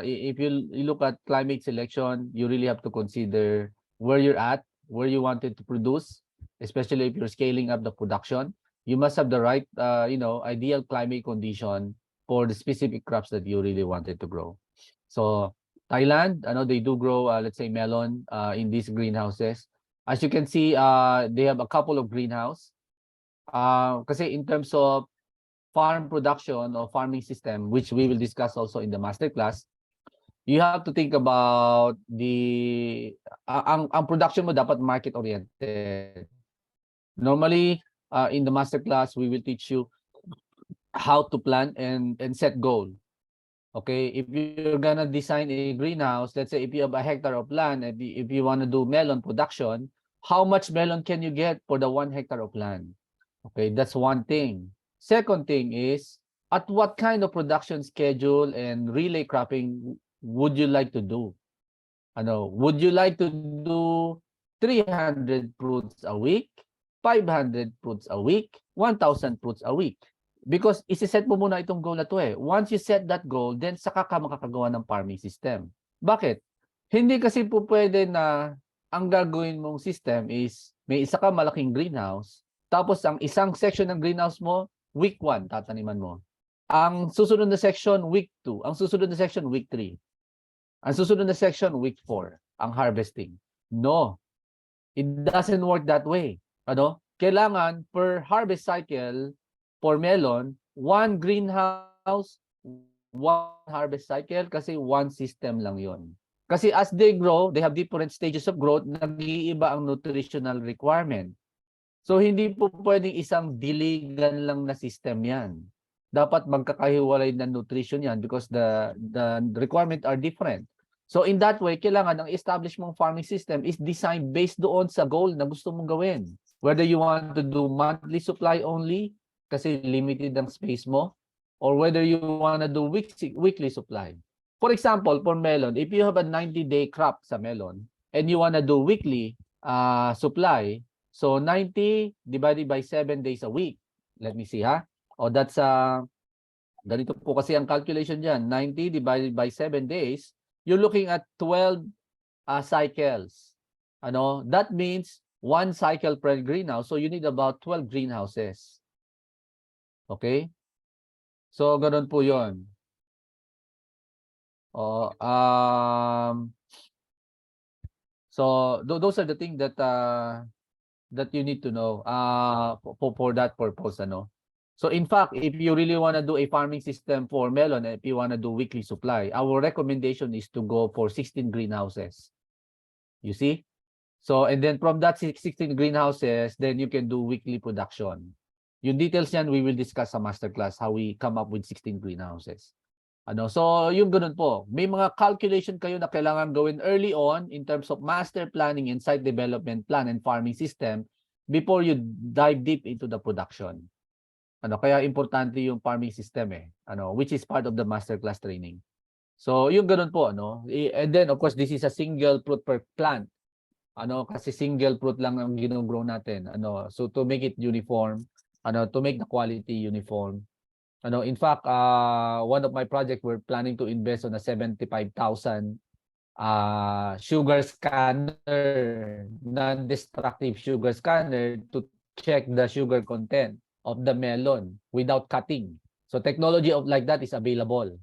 if you look at climate selection, you really have to consider where you're at, where you wanted to produce, especially if you're scaling up the production. You must have the right ideal climate condition for the specific crops that you really wanted to grow. So Thailand, they do grow let's say melon in these greenhouses. As you can see, they have a couple of greenhouse. Kasi in terms of farm production or farming system, which we will discuss also in the masterclass, you have to think about ang production mo dapat market oriented. Normally, in the masterclass, we will teach you how to plan and set goal. Okay, if you're gonna design a greenhouse, let's say if you have a hectare of land, if you want to do melon production, how much melon can you get for the 1 hectare of land? Okay, that's one thing. Second thing is, at what kind of production schedule and relay cropping would you like to do? Would you like to do 300 fruits a week, 500 fruits a week, 1,000 fruits a week? Because isi-set mo muna itong goal na to eh. Once you set that goal, then saka ka makakagawa ng farming system. Bakit? Hindi kasi po pwede na ang gagawin mong system is may isa ka malaking greenhouse, tapos ang isang section ng greenhouse mo, week 1, tataniman mo. Ang susunod na section, week 2. Ang susunod na section, week 3. Ang susunod na section, week 4. Ang harvesting. No. It doesn't work that way. Kailangan per harvest cycle for melon, one greenhouse, one harvest cycle kasi one system lang yon. Kasi as they grow, they have different stages of growth, nag-iiba ang nutritional requirement. So hindi po pwedeng isang diligan lang na system yan. Dapat magkakahiwalay ng nutrition yan because the requirements are different. So in that way, kailangan ang establish mong farming system is designed based doon sa goal na gusto mong gawin. Whether you want to do monthly supply only, kasi limited ang space mo, or whether you want to do weekly supply. For example, for melon, if you have a 90-day crop sa melon, and you want to do weekly supply, so 90 divided by 7 days a week. Let me see ha. O that's ganito po kasi ang calculation diyan. 90 divided by 7 days, you're looking at 12 cycles. That means 1 cycle per greenhouse. So you need about 12 greenhouses. Okay? So ganoon po 'yon. So those are the things that you need to know for that purpose. So in fact, if you really want to do a farming system for melon, if you want to do weekly supply, our recommendation is to go for 16 greenhouses. You see? So and then from that 16 greenhouses, then you can do weekly production. Yung details yan, we will discuss sa masterclass how we come up with 16 greenhouses. So yung ganun po. May mga calculation kayo na kailangan gawin early on in terms of master planning and site development plan and farming system before you dive deep into the production. Kaya importante yung farming system which is part of the masterclass training. So yung ganoon po ano. And then of course this is a single fruit per plant. Ano kasi single fruit lang ang gino-grow natin. Ano so to make it uniform, to make the quality uniform. In fact, one of my project we're planning to invest on a 75,000 sugar scanner, non-destructive sugar scanner to check the sugar content of the melon without cutting. So technology of like that is available.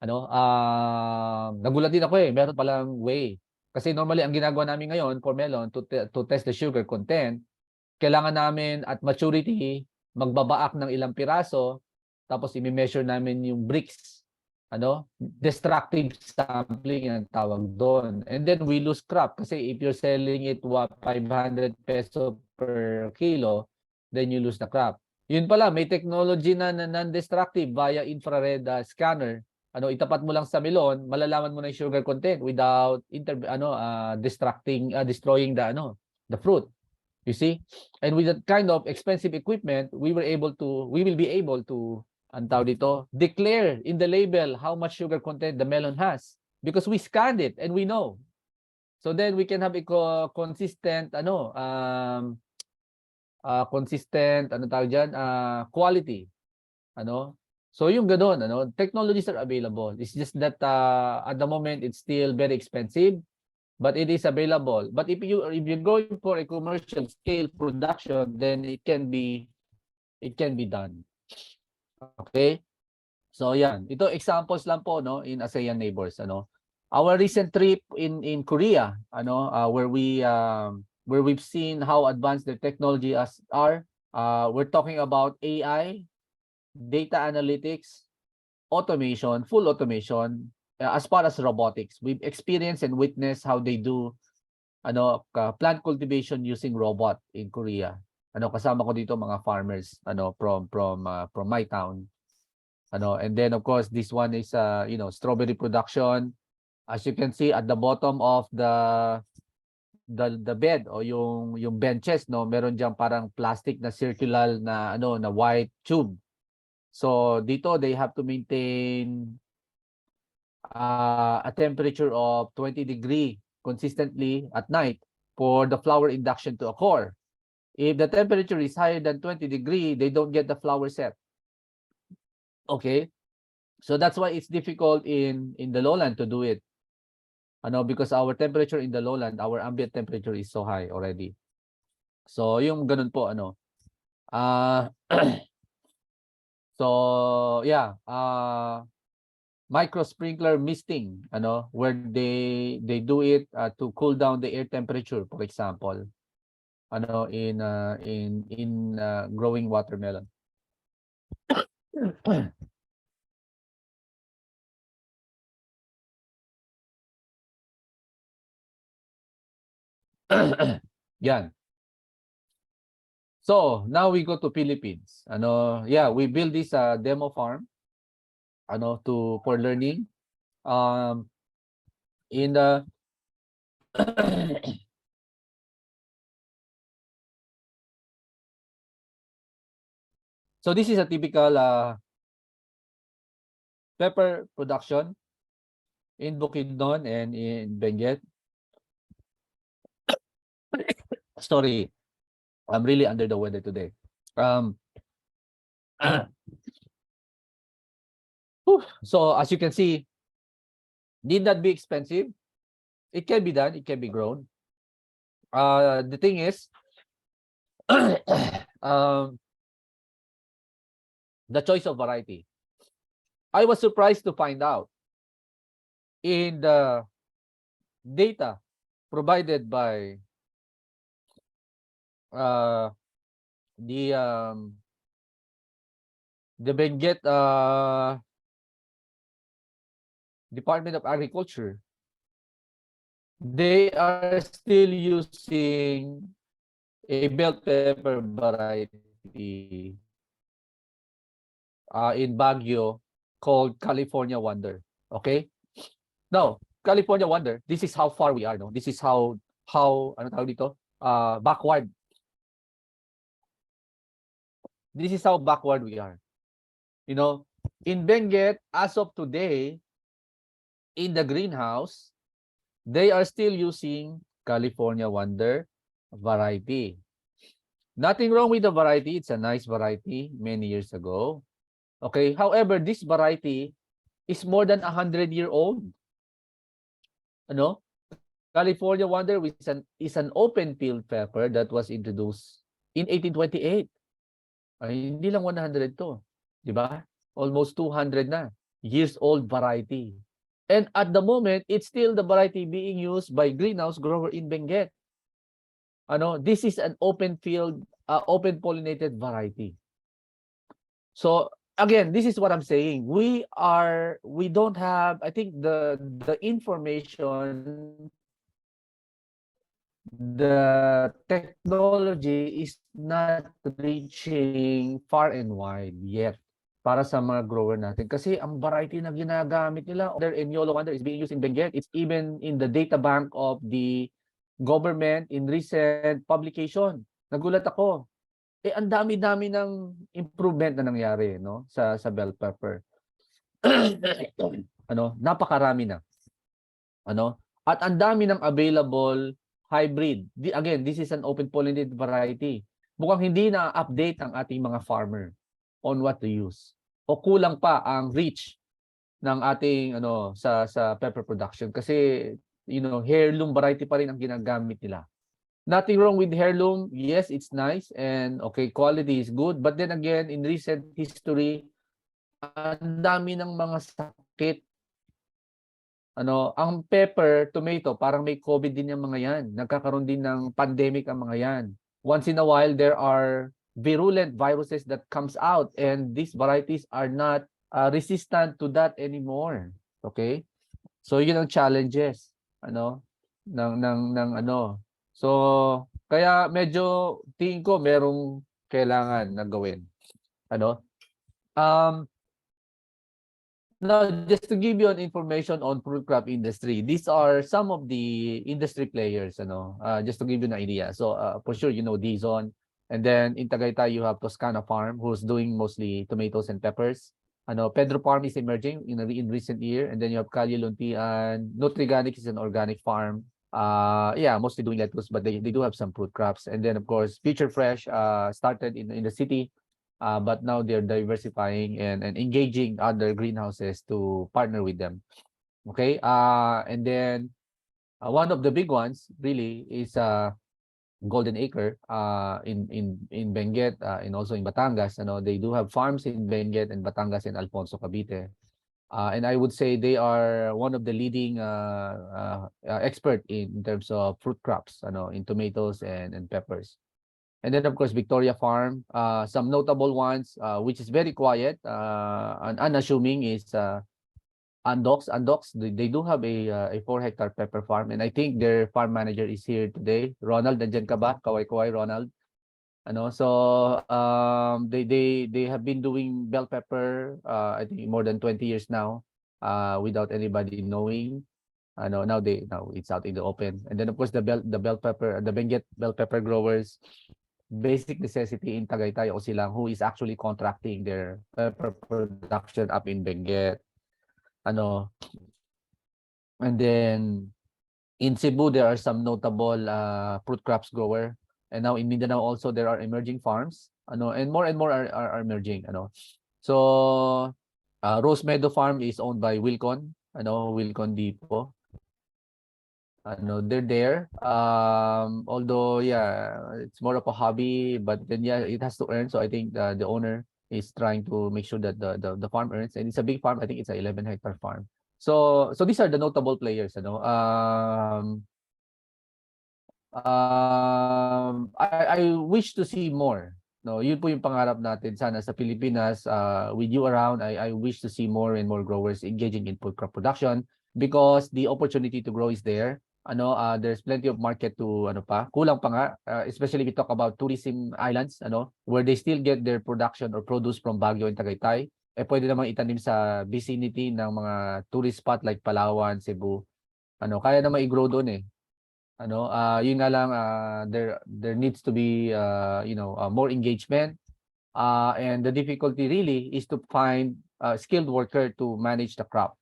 Nagulat din ako meron palang way. Kasi normally ang ginagawa namin ngayon for melon to test the sugar content, kailangan namin at maturity magbabaak ng ilang piraso tapos i-measure namin yung bricks. Destructive sampling ang tawag doon. And then we lose crop kasi if you're selling it 500 peso per kilo, then you lose the crop. Yun pala, may technology na non-destructive via infrared scanner. Itapat mo lang sa melon, malalaman mo na yung sugar content without destroying the fruit. You see? And with that kind of expensive equipment, we will be able to declare in the label how much sugar content the melon has because we scanned it and we know. So then we can have a consistent quality. So yung ganoon, technologies are available. It's just that at the moment it's still very expensive, but it is available. But if you're going for a commercial scale production, then it can be done. Okay? So yan, ito examples lang po in ASEAN neighbors Our recent trip in Korea where we've seen how advanced their technology are. We're talking about AI, data analytics, automation, full automation, as far as robotics. We've experienced and witnessed how they do plant cultivation using robot in Korea. Kasama ko dito mga farmers from my town. And then of course this one is strawberry production. As you can see at the bottom of the bed o yung benches meron diyang parang plastic na circular na na white tube. So dito they have to maintain a temperature of 20 degree consistently at night for the flower induction to occur. If the temperature is higher than 20 degree, they don't get the flower set. Okay? So that's why it's difficult in the lowland to do it. Because our temperature in the lowland, our ambient temperature is so high already. So yung ganun po so yeah, micro sprinkler misting where they do it to cool down the air temperature, for example, in growing watermelon. Yan. So now we go to Philippines. Yeah, we build this demo farm for learning. In the So this is a typical pepper production in Bukidnon and in Benguet. Sorry, I'm really under the weather today. So as you can see, need not be expensive. It can be done. It can be grown. The thing is, the choice of variety. I was surprised to find out in the data provided by the Benguet Department of Agriculture, they are still using a bell pepper variety in Baguio called California Wonder. Okay? Now, California Wonder, this is how far we are, no? This is how ano tawag dito? Backward. This is how backward we are. In Benguet, as of today, in the greenhouse, they are still using California Wonder variety. Nothing wrong with the variety. It's a nice variety many years ago. Okay. However, this variety is more than 100-year-old. Ano? California Wonder is an open field pepper that was introduced in 1828. Ay, hindi lang 100 to. Di ba? Almost 200 na. Years old variety. And at the moment, it's still the variety being used by greenhouse grower in Benguet. Ano, this is an open field, open pollinated variety. So again, this is what I'm saying. We don't have, I think the information, the technology is not reaching far and wide yet para sa mga grower natin. Kasi ang variety na ginagamit nila, and Yolo Wonder is being used in Benguet. It's even in the data bank of the government in recent publication. Nagulat ako. Ang dami-dami ng improvement na nangyari, no, sa bell pepper. Napakarami na. At ang dami ng available hybrid. Again, this is an open pollinated variety. Mukhang hindi na update ang ating mga farmer on what to use. O kulang pa ang reach ng ating sa pepper production kasi heirloom variety pa rin ang ginagamit nila. Nothing wrong with heirloom. Yes, it's nice and okay, quality is good. But then again, in recent history, ang dami ng mga sakit. Ang pepper, tomato, parang may COVID din yung mga yan. Nagkakaroon din ng pandemic ang mga yan. Once in a while, there are virulent viruses that comes out and these varieties are not resistant to that anymore. Okay? So, yun ang challenges. So, kaya medyo tingin ko merong kailangan na gawin. Now, just to give you an information on fruit crop industry, these are some of the industry players, just to give you an idea. So, for sure, Dizon. And then in Tagaytay, you have Toscana Farm, who's doing mostly tomatoes and peppers. Pedro Farm is emerging in recent year. And then you have Calle Luntian. Nutriganic is an organic farm. Mostly doing lettuce, but they do have some fruit crops. And then, of course, Future Fresh started in the city. But now they're diversifying and engaging other greenhouses to partner with them. Okay. And then one of the big ones really is Golden Acre in Benguet and also in Batangas. They do have farms in Benguet and Batangas and Alfonso Cavite. And I would say they are one of the leading expert in terms of fruit crops, in tomatoes and peppers. And then, of course, Victoria Farm. Some notable ones, which is very quiet and unassuming, is Andox. Andox, they do have a 4-hectare pepper farm. And I think their farm manager is here today. Ronald, nandyan ka ba? Kaway-kaway, Ronald. So they have been doing bell pepper, I think more than 20 years now, without anybody knowing. Now it's out in the open. And then, of course, the Benguet bell pepper growers, basic necessity in Tagaytay o silang who is actually contracting their pepper production up in Benguet. And then in Cebu, there are some notable fruit crops grower. And now in Mindanao also, there are emerging farms. And more are emerging. So Rose Meadow Farm is owned by Wilcon. Wilcon Depot. They're there. Although, it's more of a hobby, but then, it has to earn. So I think the owner is trying to make sure that the farm earns. And it's a big farm. I think it's an 11-hectare farm. So these are the notable players. I wish to see more. Yun po yung pangarap natin sana sa Pilipinas. With you around, I wish to see more and more growers engaging in food crop production because the opportunity to grow is there. There's plenty of market to kulang pa nga, especially if we talk about tourism islands, where they still get their production or produce from Baguio and Tagaytay. Pwede namang itanim sa vicinity ng mga tourist spot like Palawan, Cebu. Kaya naman i-grow doon eh. Yun nga lang, there needs to be more engagement, and the difficulty really is to find skilled worker to manage the crop.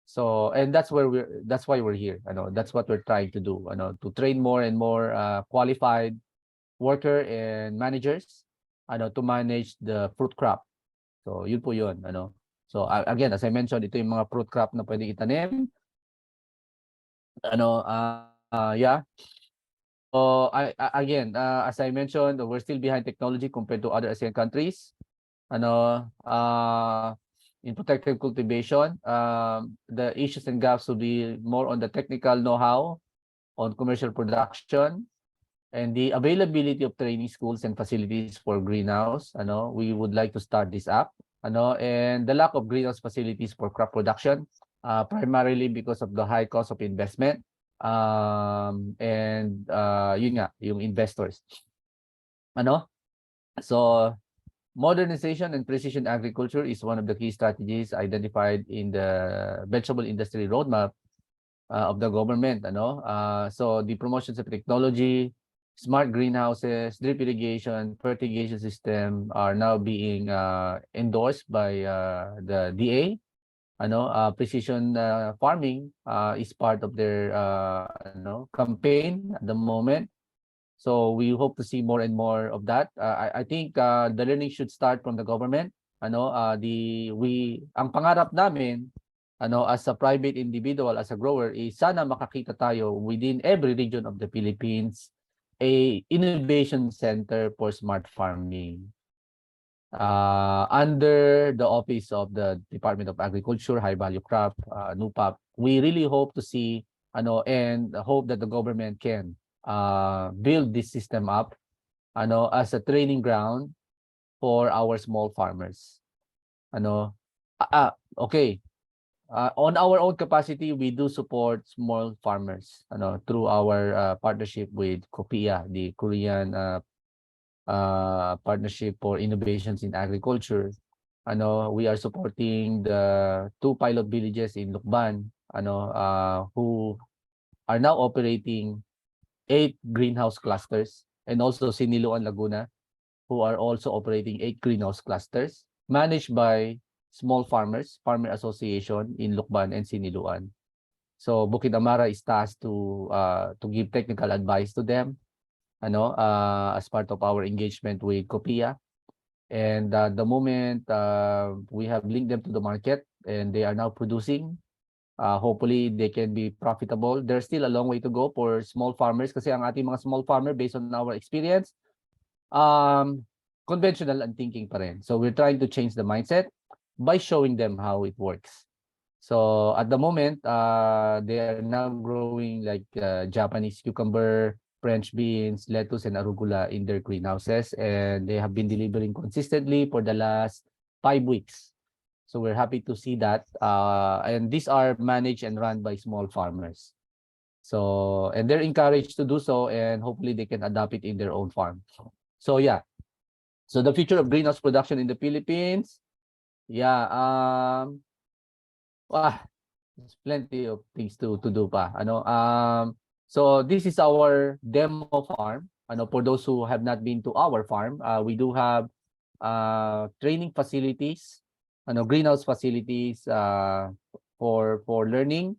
So, and that's why we're here. That's what we're trying to do. To train more and more qualified worker and managers to manage the fruit crop. So, yun po yun. So, again, as I mentioned, ito yung mga fruit crop na pwedeng itanim. Yeah. So, again, as I mentioned, we're still behind technology compared to other ASEAN countries. Ano, in protected cultivation, the issues and gaps will be more on the technical know-how, on commercial production, and the availability of training schools and facilities for greenhouse. We would like to start this up. And the lack of greenhouse facilities for crop production, primarily because of the high cost of investment. And yun nga, yung investors. So modernization and precision agriculture is one of the key strategies identified in the vegetable industry roadmap of the government. So the promotions of technology, smart greenhouses, drip irrigation, fertigation system are now being endorsed by the DA. Precision farming is part of their campaign at the moment. So we hope to see more and more of that. I think the learning should start from the government. Ang pangarap namin as a private individual, as a grower, is sana makakita tayo within every region of the Philippines a innovation center for smart farming under the office of the Department of Agriculture, High Value Crop, NUPAP. We really hope to see and hope that the government can build this system up as a training ground for our small farmers. Okay. On our own capacity, we do support small farmers through our partnership with COPIA, the Korean Partnership for Innovations in Agriculture. We are supporting the 2 pilot villages in Lukban who are now operating 8 greenhouse clusters, and also Siniloan, Laguna, who are also operating 8 greenhouse clusters managed by small farmers, Farmer Association in Lukban and Siniloan. So Bukidamara is tasked to give technical advice to them as part of our engagement with COPIA. And the moment we have linked them to the market and they are now producing, hopefully they can be profitable. There's still a long way to go for small farmers kasi ang ating mga small farmer, based on our experience, conventional ang thinking pa rin. So we're trying to change the mindset by showing them how it works. So at the moment, they are now growing like Japanese cucumber, French beans, lettuce, and arugula in their greenhouses, and they have been delivering consistently for the last 5 weeks. So we're happy to see that. And these are managed and run by small farmers. So, and they're encouraged to do so, and hopefully they can adopt it in their own farm. So yeah. So the future of greenhouse production in the Philippines. Yeah. There's plenty of things to do pa. So this is our demo farm. For those who have not been to our farm, we do have training facilities, greenhouse facilities for learning.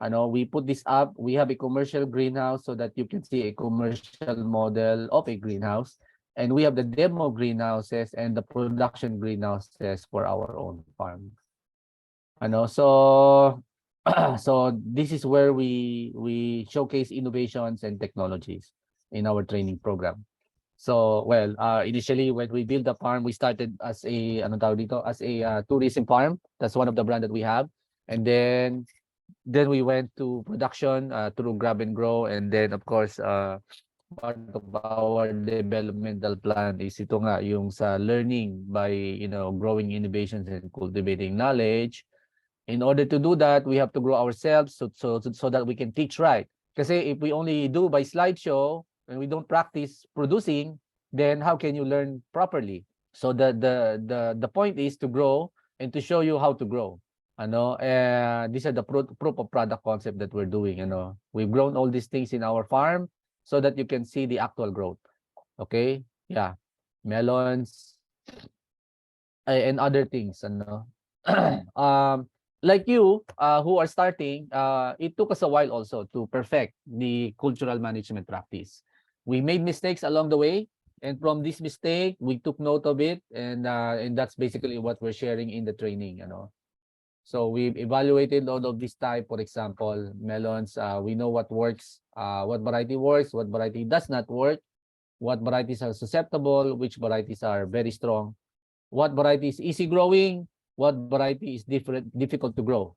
We put this up. We have a commercial greenhouse so that you can see a commercial model of a greenhouse. And we have the demo greenhouses and the production greenhouses for our own farm. So so this is where we showcase innovations and technologies in our training program. So well, initially when we built the farm, we started as a tourism farm. That's one of the brand that we have. And then we went to production through Grab&Grow, and then of course part of our developmental plan is ito nga yung sa learning by growing innovations and cultivating knowledge. In order to do that, we have to grow ourselves so that we can teach right. Kasi if we only do by slideshow and we don't practice producing, then how can you learn properly? So the point is to grow and to show you how to grow. These are the proof of product concept that we're doing. We've grown all these things in our farm so that you can see the actual growth. Okay? Yeah. Melons and other things. like you who are starting, it took us a while also to perfect the cultural management practice. We made mistakes along the way, and from this mistake, we took note of it, and that's basically what we're sharing in the training. So we've evaluated all of this type. For example, melons. We know what works, what variety works, what variety does not work, what varieties are susceptible, which varieties are very strong, what variety is easy growing, what variety is difficult to grow.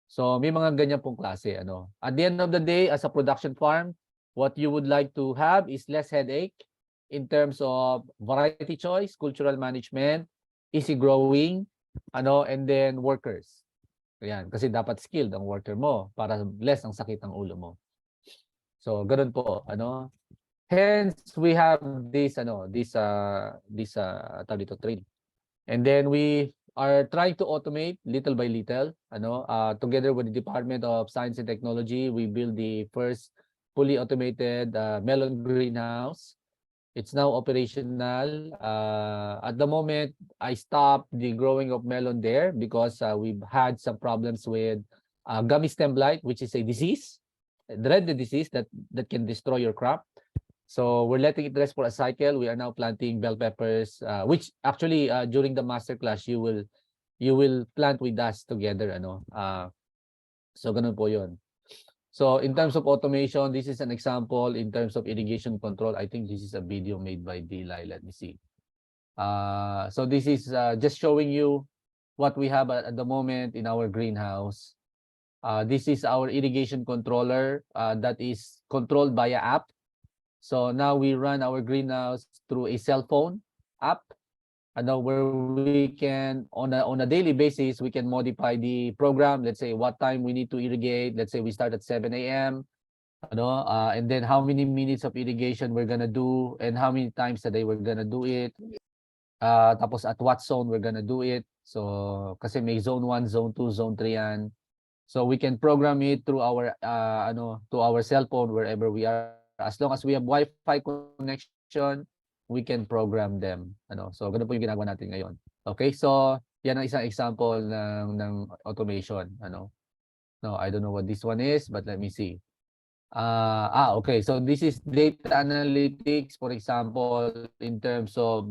So may mga ganyan pong klase. At the end of the day, as a production farm, what you would like to have is less headache in terms of variety choice, cultural management, easy growing, and then workers. Ayan, kasi dapat skilled ang worker mo para less ang sakit ng ulo mo. So, ganun po, Hence, we have tawag dito, training. And then we are trying to automate little by little. Together with the Department of Science and Technology, we built the first fully automated melon greenhouse. It's now operational. At the moment, I stopped the growing of melon there because we've had some problems with gummy stem blight, which is a disease, dreaded disease that can destroy your crop. So we're letting it rest for a cycle. We are now planting bell peppers, which actually during the masterclass you will plant with us together. So ganun po yun. So in terms of automation, this is an example. In terms of irrigation control, I think this is a video made by Delay. Let me see. So this is just showing you what we have at the moment in our greenhouse. This is our irrigation controller that is controlled by an app. So now we run our greenhouse through a cell phone app, where we can on a daily basis we can modify the program. Let's say what time we need to irrigate. Let's say we start at 7 a.m. And then how many minutes of irrigation we're gonna do and how many times a day we're gonna do it. Tapos at what zone we're gonna do it. So kasi may zone 1, zone 2, zone 3 yan. So we can program it through our to our cell phone wherever we are. As long as we have Wi-Fi connection, we can program them. So ganun po yung ginagawa natin ngayon. Okay? So yan ang isang example ng automation. No, I don't know what this one is, but let me see. Okay. So this is data analytics, for example, in terms of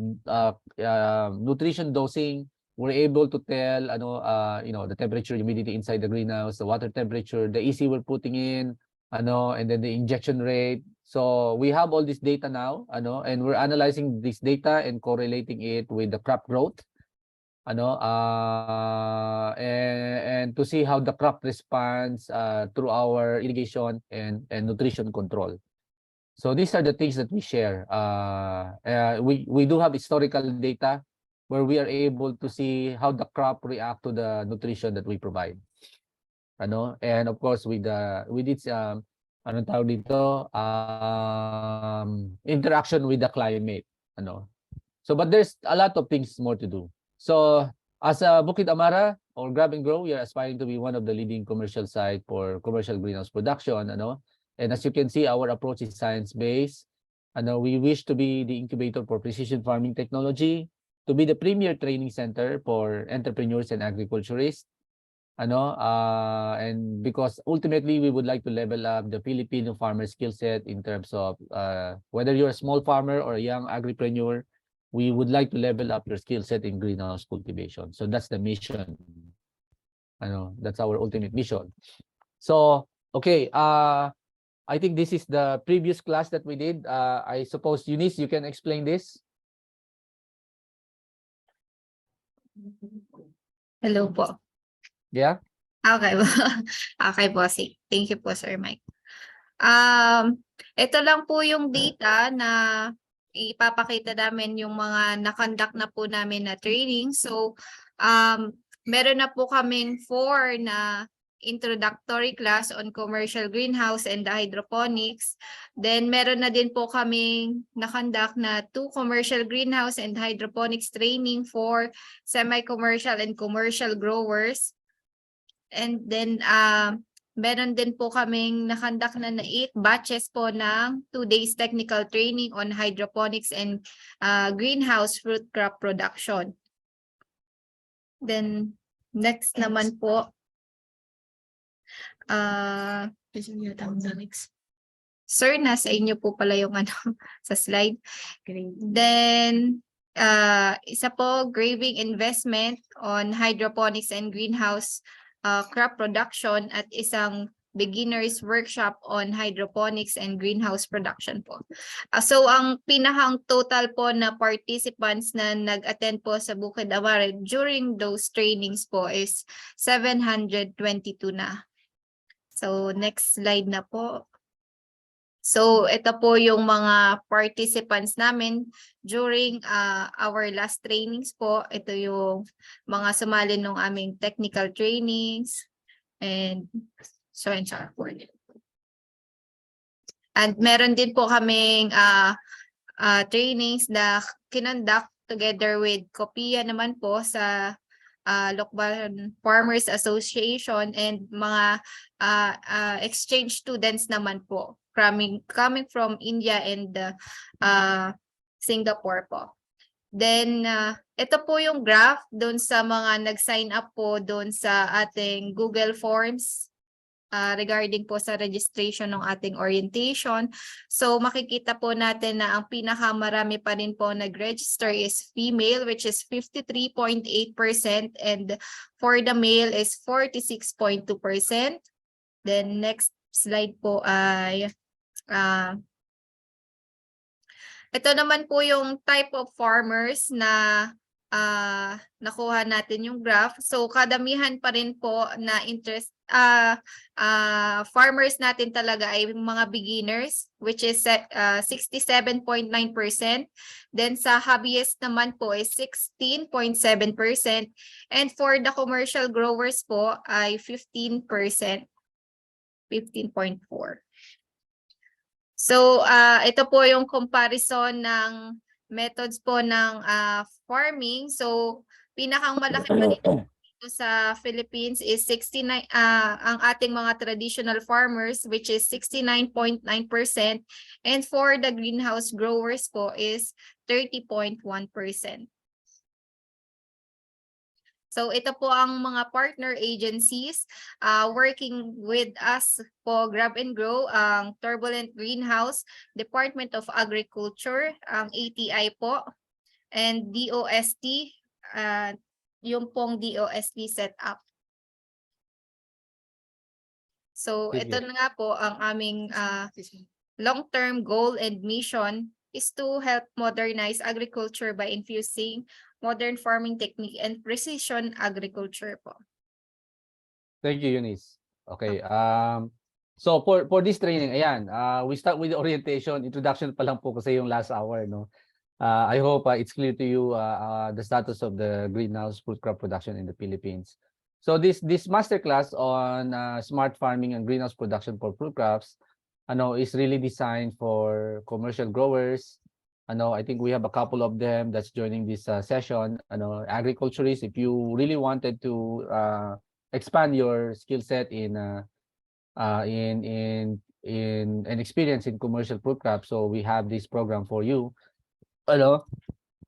nutrition dosing. We're able to tell the temperature, humidity inside the greenhouse, the water temperature, the EC we're putting in, and then the injection rate. So we have all this data now, and we're analyzing this data and correlating it with the crop growth. And to see how the crop responds through our irrigation and nutrition control. So these are the things that we share. We do have historical data where we are able to see how the crop react to the nutrition that we provide. And of course with its anong tawag dito, interaction with the climate. So but there's a lot of things more to do. So as a Bukid Amara or Grab&Grow, we are aspiring to be one of the leading commercial site for commercial greenhouse production. And as you can see, our approach is science-based. We wish to be the incubator for precision farming technology, to be the premier training center for entrepreneurs and agriculturists. And because ultimately we would like to level up the Filipino farmer skill set in terms of whether you're a small farmer or a young agripreneur, we would like to level up your skill set in greenhouse cultivation. So that's the mission. That's our ultimate mission. So, okay, I think this is the previous class that we did. I suppose, Eunice, you can explain this? Hello po. Yeah? Okay po. Okay po. Thank you po, Sir Mike. Ito lang po yung data na ipapakita namin yung mga nakonduct na po namin na training. So, meron na po kaming 4 na introductory class on commercial greenhouse and the hydroponics. Then, meron na din po kaming nakonduct na 2 commercial greenhouse and hydroponics training for semi-commercial and commercial growers. And then, meron din po kaming nakonduct na 8 batches po ng 2 days technical training on hydroponics and greenhouse fruit crop production. Then, next naman po, Ah, Sir, nasa inyo po pala yung ano sa slide. Then, isa po, graving investment on hydroponics and greenhouse crop production at isang beginners workshop on hydroponics and greenhouse production po. So, ang pinakang total po na participants na nag-attend po sa Bukid Amare during those trainings po is 722 na. So, next slide na po. So, ito po yung mga participants namin during our last trainings po. Ito yung mga sumali ng aming technical trainings and so and so forth. And meron din po kaming trainings na kinonduct together with Kopia naman po sa Lokban Farmers Association and mga exchange students naman po coming from India and Singapore po. Then ito po yung graph doon sa mga nag-sign up po doon sa ating Google Forms regarding po sa registration ng ating orientation. So makikita po natin na ang pinakamarami pa rin po nag-register is female, which is 53.8%, and for the male is 46.2%. Then next slide po ay ito naman po yung type of farmers na nakuha natin yung graph. So kadamihan pa rin po na interest farmers natin talaga ay mga beginners, which is 67.9%. Then sa hobbyist naman po is 16.7%. And for the commercial growers po ay 15%. 15.4%. So, ito po yung comparison ng methods po ng farming. So, pinakang malaki pa dito sa Philippines is 69 ang ating mga traditional farmers, which is 69.9%, and for the greenhouse growers po is 30.1%. So ito po ang mga partner agencies working with us po, Grab&Grow, ang Turbulent Greenhouse, Department of Agriculture, ang ATI po, and DOST, yung pong DOST setup. So ito na nga po ang aming long-term goal and mission is to help modernize agriculture by infusing modern farming technique and precision agriculture po. Thank you, Eunice. Okay. So for this training, ayan, we start with the orientation. Introduction pa lang po kasi yung last hour, no? I hope it's clear to you the status of the greenhouse fruit crop production in the Philippines. So this masterclass on smart farming and greenhouse production for fruit crops, is really designed for commercial growers. I think we have a couple of them that's joining this session. Agriculturists, if you really wanted to expand your skill set in an experience in commercial fruit crops, so we have this program for you.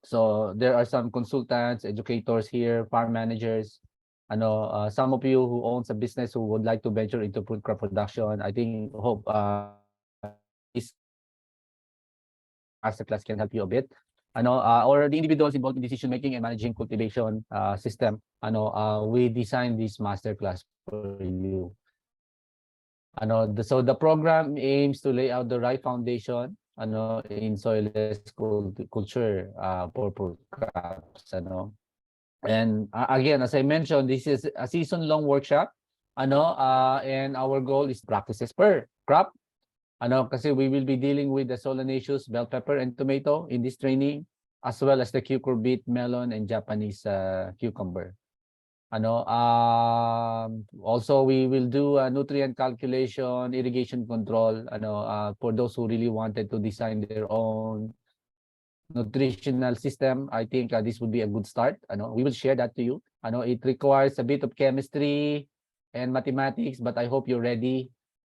So there are some consultants, educators here, farm managers. Some of you who owns a business who would like to venture into fruit crop production. I think hope this masterclass can help you a bit. Or the individuals involved in decision making and managing cultivation system. We designed this masterclass for you. So the program aims to lay out the right foundation in soilless culture for fruit crops. And again, as I mentioned, this is a season-long workshop. And our goal is practices per crop. Kasi we will be dealing with the solanaceous, bell pepper, and tomato in this training, as well as the cucurbit, melon, and Japanese cucumber. Also we will do nutrient calculation, irrigation control, for those who really wanted to design their own nutritional system. I think this would be a good start. We will share that to you. It requires a bit of chemistry and mathematics, but I hope you're ready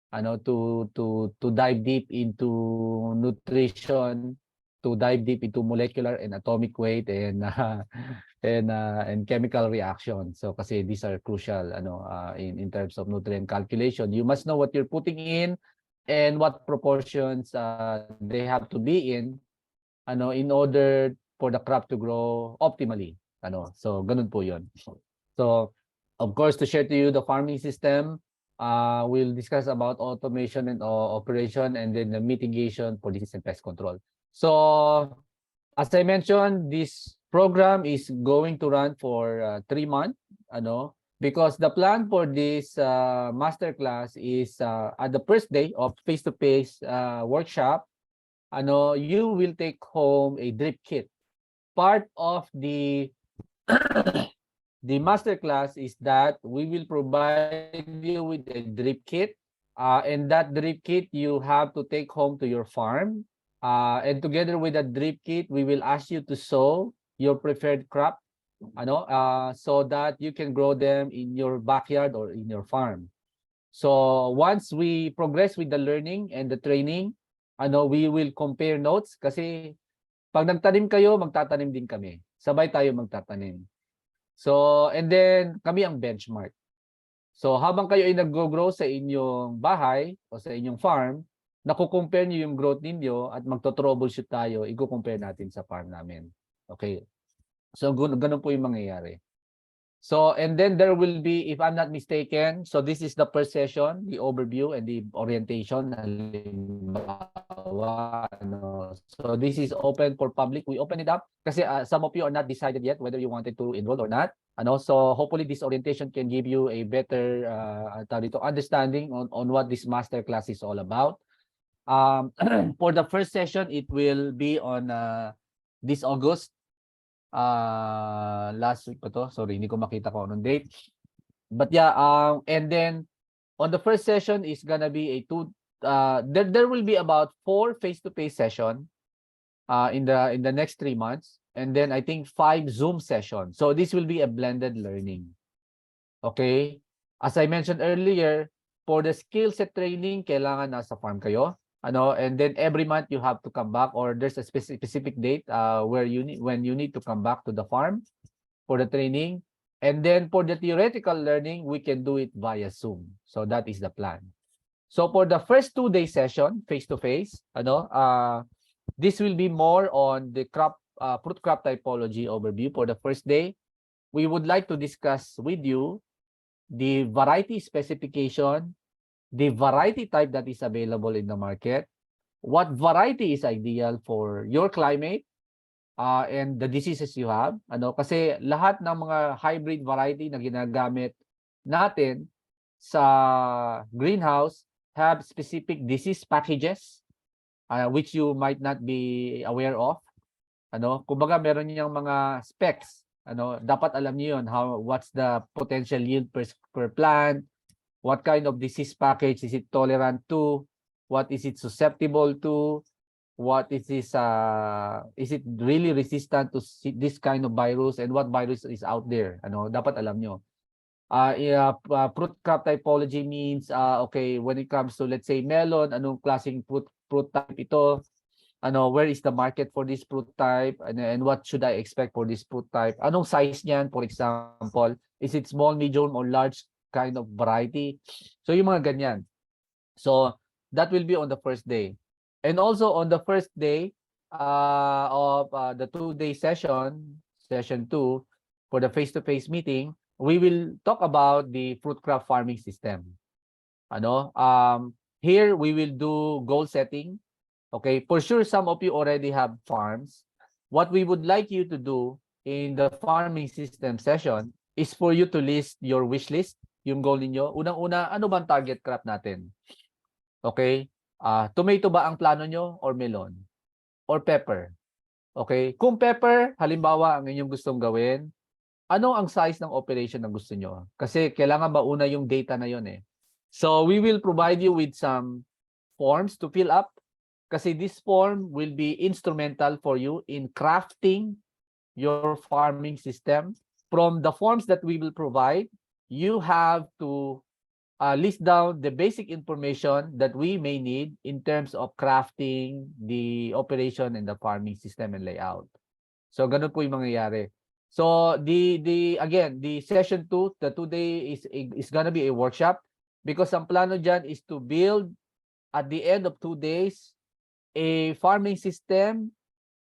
to dive deep into nutrition to dive deep into molecular and atomic weight and and chemical reaction. So kasi these are crucial in terms of nutrient calculation. You must know what you're putting in and what proportions they have to be in order for the crop to grow optimally. So ganun po 'yon. So of course, to share to you the farming system, we'll discuss about automation and operation, and then the mitigation for disease and pest control. So as I mentioned, this program is going to run for 3 months, because the plan for this masterclass is at the first day of face-to-face workshop, you will take home a drip kit. Part of the the masterclass is that we will provide you with a drip kit, and that drip kit you have to take home to your farm. And together with that drip kit, we will ask you to sow your preferred crop, so that you can grow them in your backyard or in your farm. So once we progress with the learning and the training, we will compare notes kasi pag nagtanim kayo, magtatanim din kami. Sabay tayo magtatanim. So, and then kami ang benchmark. So, habang kayo ay nag-grow sa inyong bahay o sa inyong farm, nakukompare niyo yung growth ninyo at magto-troubleshoot tayo, i-compare natin sa farm namin. Okay. So, ganun po yung mangyayari. So, and then there will be, if I'm not mistaken, so this is the first session, the overview and the orientation. So this is open for public. We open it up kasi some of you are not decided yet whether you wanted to enroll or not. So hopefully this orientation can give you a better understanding on what this masterclass is all about. For the first session, it will be on this August. Last week pa to. Sorry, hindi ko makita ko anong date. But yeah, and then on the first session is gonna be a there will be about 4 face-to-face session in the next 3 months, and then I think 5 Zoom sessions. So this will be a blended learning. Okay? As I mentioned earlier, for the skill set training, kailangan nasa farm kayo. And then every month you have to come back, or there's a specific date when you need to come back to the farm for the training. And then for the theoretical learning, we can do it via Zoom. So that is the plan. So for the first 2-day session, face-to-face, this will be more on the fruit crop typology overview. For the first day, we would like to discuss with you the variety specification, the variety type that is available in the market, what variety is ideal for your climate, and the diseases you have. Kasi lahat ng mga hybrid variety na ginagamit natin sa greenhouse have specific disease packages, which you might not be aware of. Kumbaga meron niyang mga specs. Dapat alam niyo yun, what's the potential yield per plant, what kind of disease package is it tolerant to, what is it susceptible to, what is it really resistant to this kind of virus, and what virus is out there. Dapat alam nyo. Fruit crop typology means, okay, when it comes to, let's say, melon, anong klaseng fruit type ito, where is the market for this fruit type, and what should I expect for this fruit type, anong size niyan, for example, is it small, medium, or large kind of variety. So yung mga ganyan. So that will be on the first day. And also on the first day of the 2-day session 2, for the face-to-face meeting, we will talk about the fruit crop farming system. Here we will do goal setting. Okay, for sure some of you already have farms. What we would like you to do in the farming system session is for you to list your wish list, yung goal niyo. Unang-una, ano bang target crop natin? Okay? Tomato ba ang plano nyo, or melon? Or pepper? Okay? Kung pepper, halimbawa, ang inyong gustong gawin, ano ang size ng operation na gusto nyo? Kasi kailangan mauna yung data na yon eh. So, we will provide you with some forms to fill up, kasi this form will be instrumental for you in crafting your farming system. From the forms that we will provide, you have to list down the basic information that we may need in terms of crafting the operation and the farming system and layout. So ganun po yung mangyayari. So the session 2, the 2-day is gonna be a workshop because ang plano diyan is to build at the end of 2 days a farming system,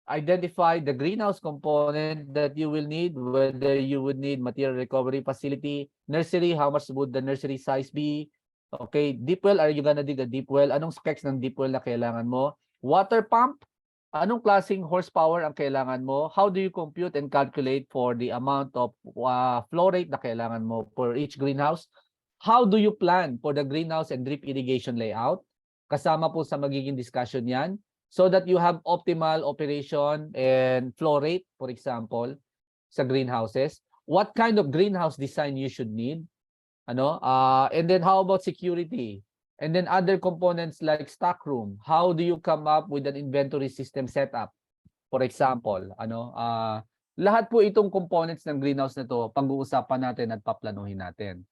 identify the greenhouse component that you will need, whether you would need material recovery facility, nursery, how much would the nursery size be? Okay, deep well, are you gonna dig a deep well? Anong specs ng deep well na kailangan mo? Water pump, anong klaseng horsepower ang kailangan mo? How do you compute and calculate for the amount of flow rate na kailangan mo for each greenhouse? How do you plan for the greenhouse and drip irrigation layout? Kasama po sa magiging discussion yan so that you have optimal operation and flow rate, for example, sa greenhouses. What kind of greenhouse design you should need? And then how about security? And then other components like stockroom. How do you come up with an inventory system setup? For example, lahat po itong components ng greenhouse na to, pag-uusapan natin at paplanuhin natin.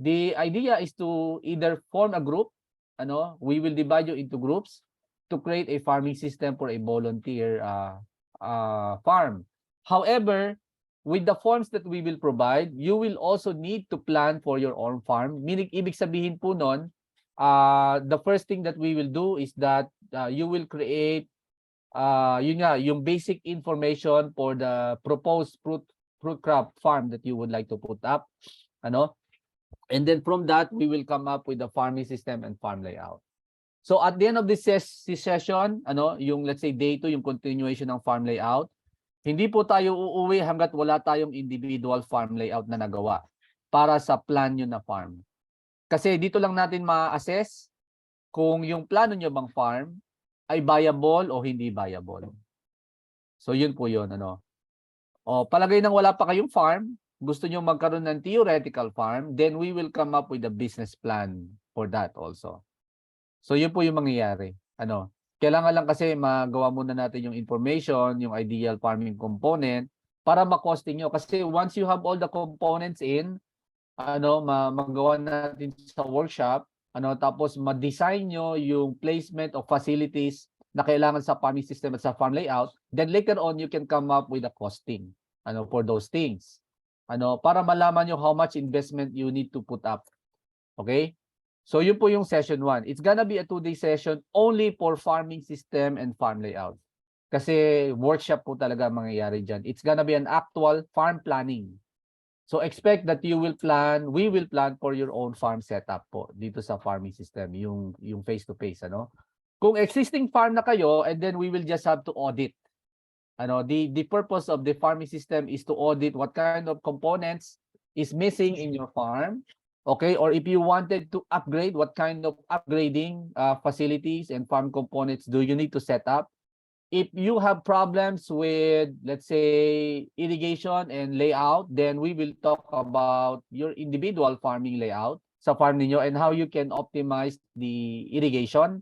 The idea is to either form a group, we will divide you into groups to create a farming system for a volunteer farm. However, with the forms that we will provide, you will also need to plan for your own farm. Meaning, ibig sabihin po nun, the first thing that we will do is that you will create yung basic information for the proposed fruit crop farm that you would like to put up. And then from that, we will come up with the farming system and farm layout. So at the end of this session, yung let's say day 2, yung continuation ng farm layout, hindi po tayo uuwi hanggat wala tayong individual farm layout na nagawa para sa plan nyo na farm. Kasi dito lang natin ma-assess kung yung plano nyo bang farm ay viable o hindi viable. So yun po yun. Palagay nang wala pa kayong farm, gusto nyo magkaroon ng theoretical farm, then we will come up with a business plan for that also. So yun po yung mangyayari. Kailangan lang kasi magawa muna natin yung information, yung ideal farming component para ma-costing nyo. Kasi once you have all the components in, magawa natin sa workshop, tapos ma-design nyo yung placement of facilities na kailangan sa farming system at sa farm layout, then later on you can come up with a costing for those things. Para malaman nyo how much investment you need to put up. Okay? So yun po yung session 1. It's gonna be a 2-day session only for farming system and farm layout. Kasi workshop po talaga mangyayari dyan. It's gonna be an actual farm planning. So expect that we will plan for your own farm setup po dito sa farming system, yung face-to-face. Kung existing farm na kayo, and then we will just have to audit. The purpose of the farming system is to audit what kind of components is missing in your farm. Okay, or if you wanted to upgrade, what kind of upgrading facilities and farm components do you need to set up? If you have problems with, let's say, irrigation and layout, then we will talk about your individual farming layout sa farm niyo and how you can optimize the irrigation,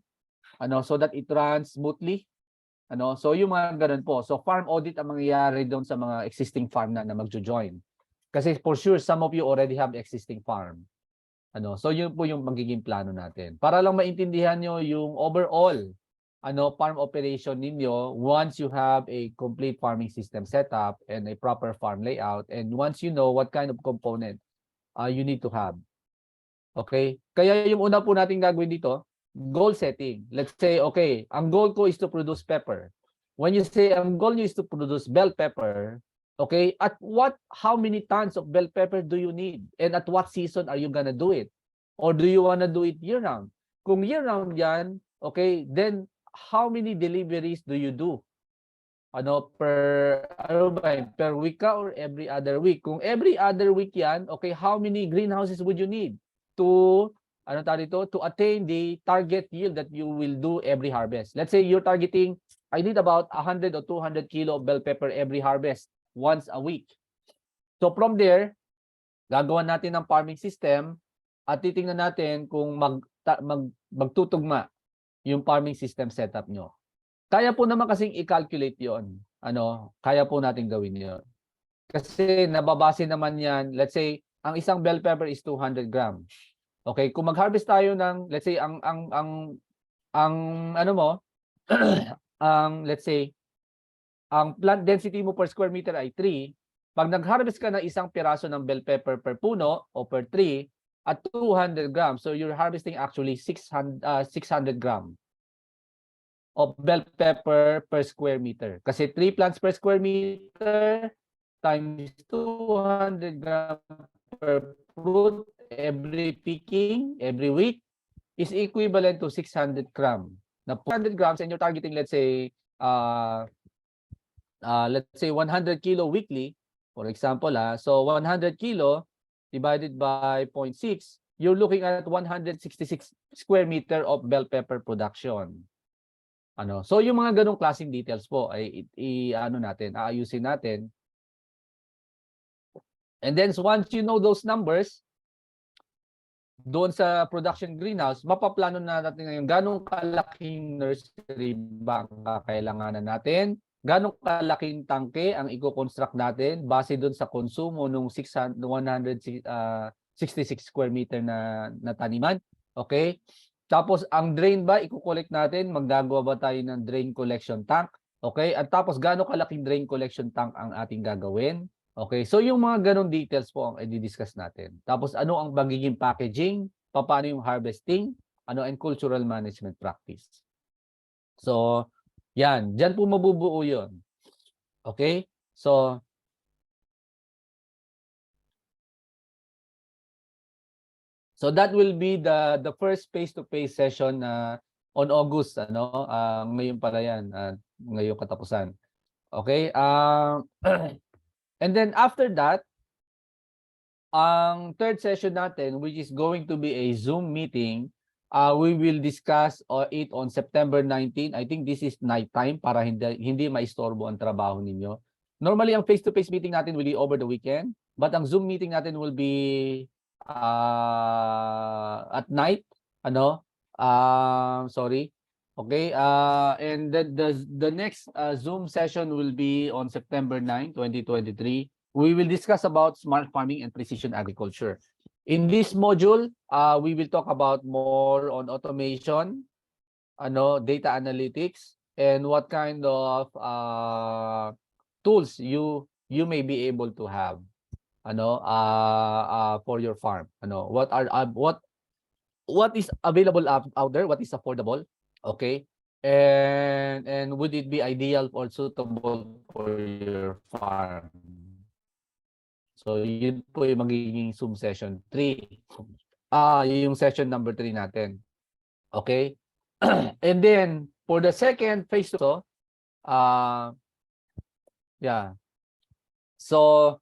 so that it runs smoothly. So yung mga ganun po. So farm audit ang mangyayari doon sa mga existing farm na magjo-join. Kasi for sure, some of you already have existing farm. So yun po yung magiging plano natin. Para lang maintindihan nyo yung overall farm operation ninyo once you have a complete farming system setup and a proper farm layout, and once you know what kind of component you need to have. Okay? Kaya yung una po natin gagawin dito, goal setting. Let's say, okay, ang goal ko is to produce pepper. When you say ang goal nyo is to produce bell pepper, okay, how many tons of bell pepper do you need? And at what season are you gonna do it? Or do you wanna do it year-round? Kung year-round yan, okay, then how many deliveries do you do? Per week ka or every other week? Kung every other week yan, okay, how many greenhouses would you need to to attain the target yield that you will do every harvest? Let's say you're targeting, I need about 100 or 200 kilo of bell pepper every harvest once a week. So from there, gagawa natin ng farming system at titingnan natin kung magtutugma yung farming system setup nyo. Kaya po naman kasing i-calculate yon. Kaya po natin gawin yon. Kasi nababase naman yan, let's say, ang isang bell pepper is 200 grams. Okay, kung mag-harvest tayo ng, let's say, ang ano mo, ang, let's say, ang plant density mo per square meter ay 3, pag nag-harvest ka ng isang piraso ng bell pepper per puno o per tree at 200 grams, so you're harvesting actually 600 grams of bell pepper per square meter. Kasi 3 plants per square meter times 200 grams per fruit every picking, every week, is equivalent to 600 grams. Na 400 grams and you're targeting, let's say 100 kilo weekly, for example, so 100 kilo divided by 0.6, you're looking at 166 square meter of bell pepper production. So yung mga ganong klaseng details po ay aayusin natin. And then once you know those numbers, doon sa production greenhouse, mapaplano na natin ngayon ganong kalaking nursery ba ang kakailanganan natin, ganong kalaking tangke ang i-construct natin base doon sa konsumo ng 166 square meter na taniman. Okay? Tapos ang drain ba, i-collect natin, maggagawa ba tayo ng drain collection tank? Okay? At tapos gaano kalaking drain collection tank ang ating gagawin? Okay, so yung mga ganong details po ang i-discuss natin. Tapos ano ang magiging packaging, paano yung harvesting, and cultural management practice. So, yan. Diyan po mabubuo yun. Okay? So that will be the first face-to-face session on August, ngayon pala yan, ngayong katapusan. Okay? And then after that, ang third session natin, which is going to be a Zoom meeting, we will discuss it on September 19. I think this is night time para hindi maistorbo ang trabaho ninyo. Normally, ang face-to-face meeting natin will be over the weekend, but ang Zoom meeting natin will be at night. Sorry. Okay, and the next Zoom session will be on September 9, 2023. We will discuss about smart farming and precision agriculture. In this module, we will talk about more on automation, data analytics, and what kind of tools you may be able to have, for your farm. What is available out there? What is affordable? Okay, and would it be ideal or suitable for your farm? So yun po yung magiging Zoom session 3. Yung session number 3 natin. Okay? And then for the second phase to yeah. So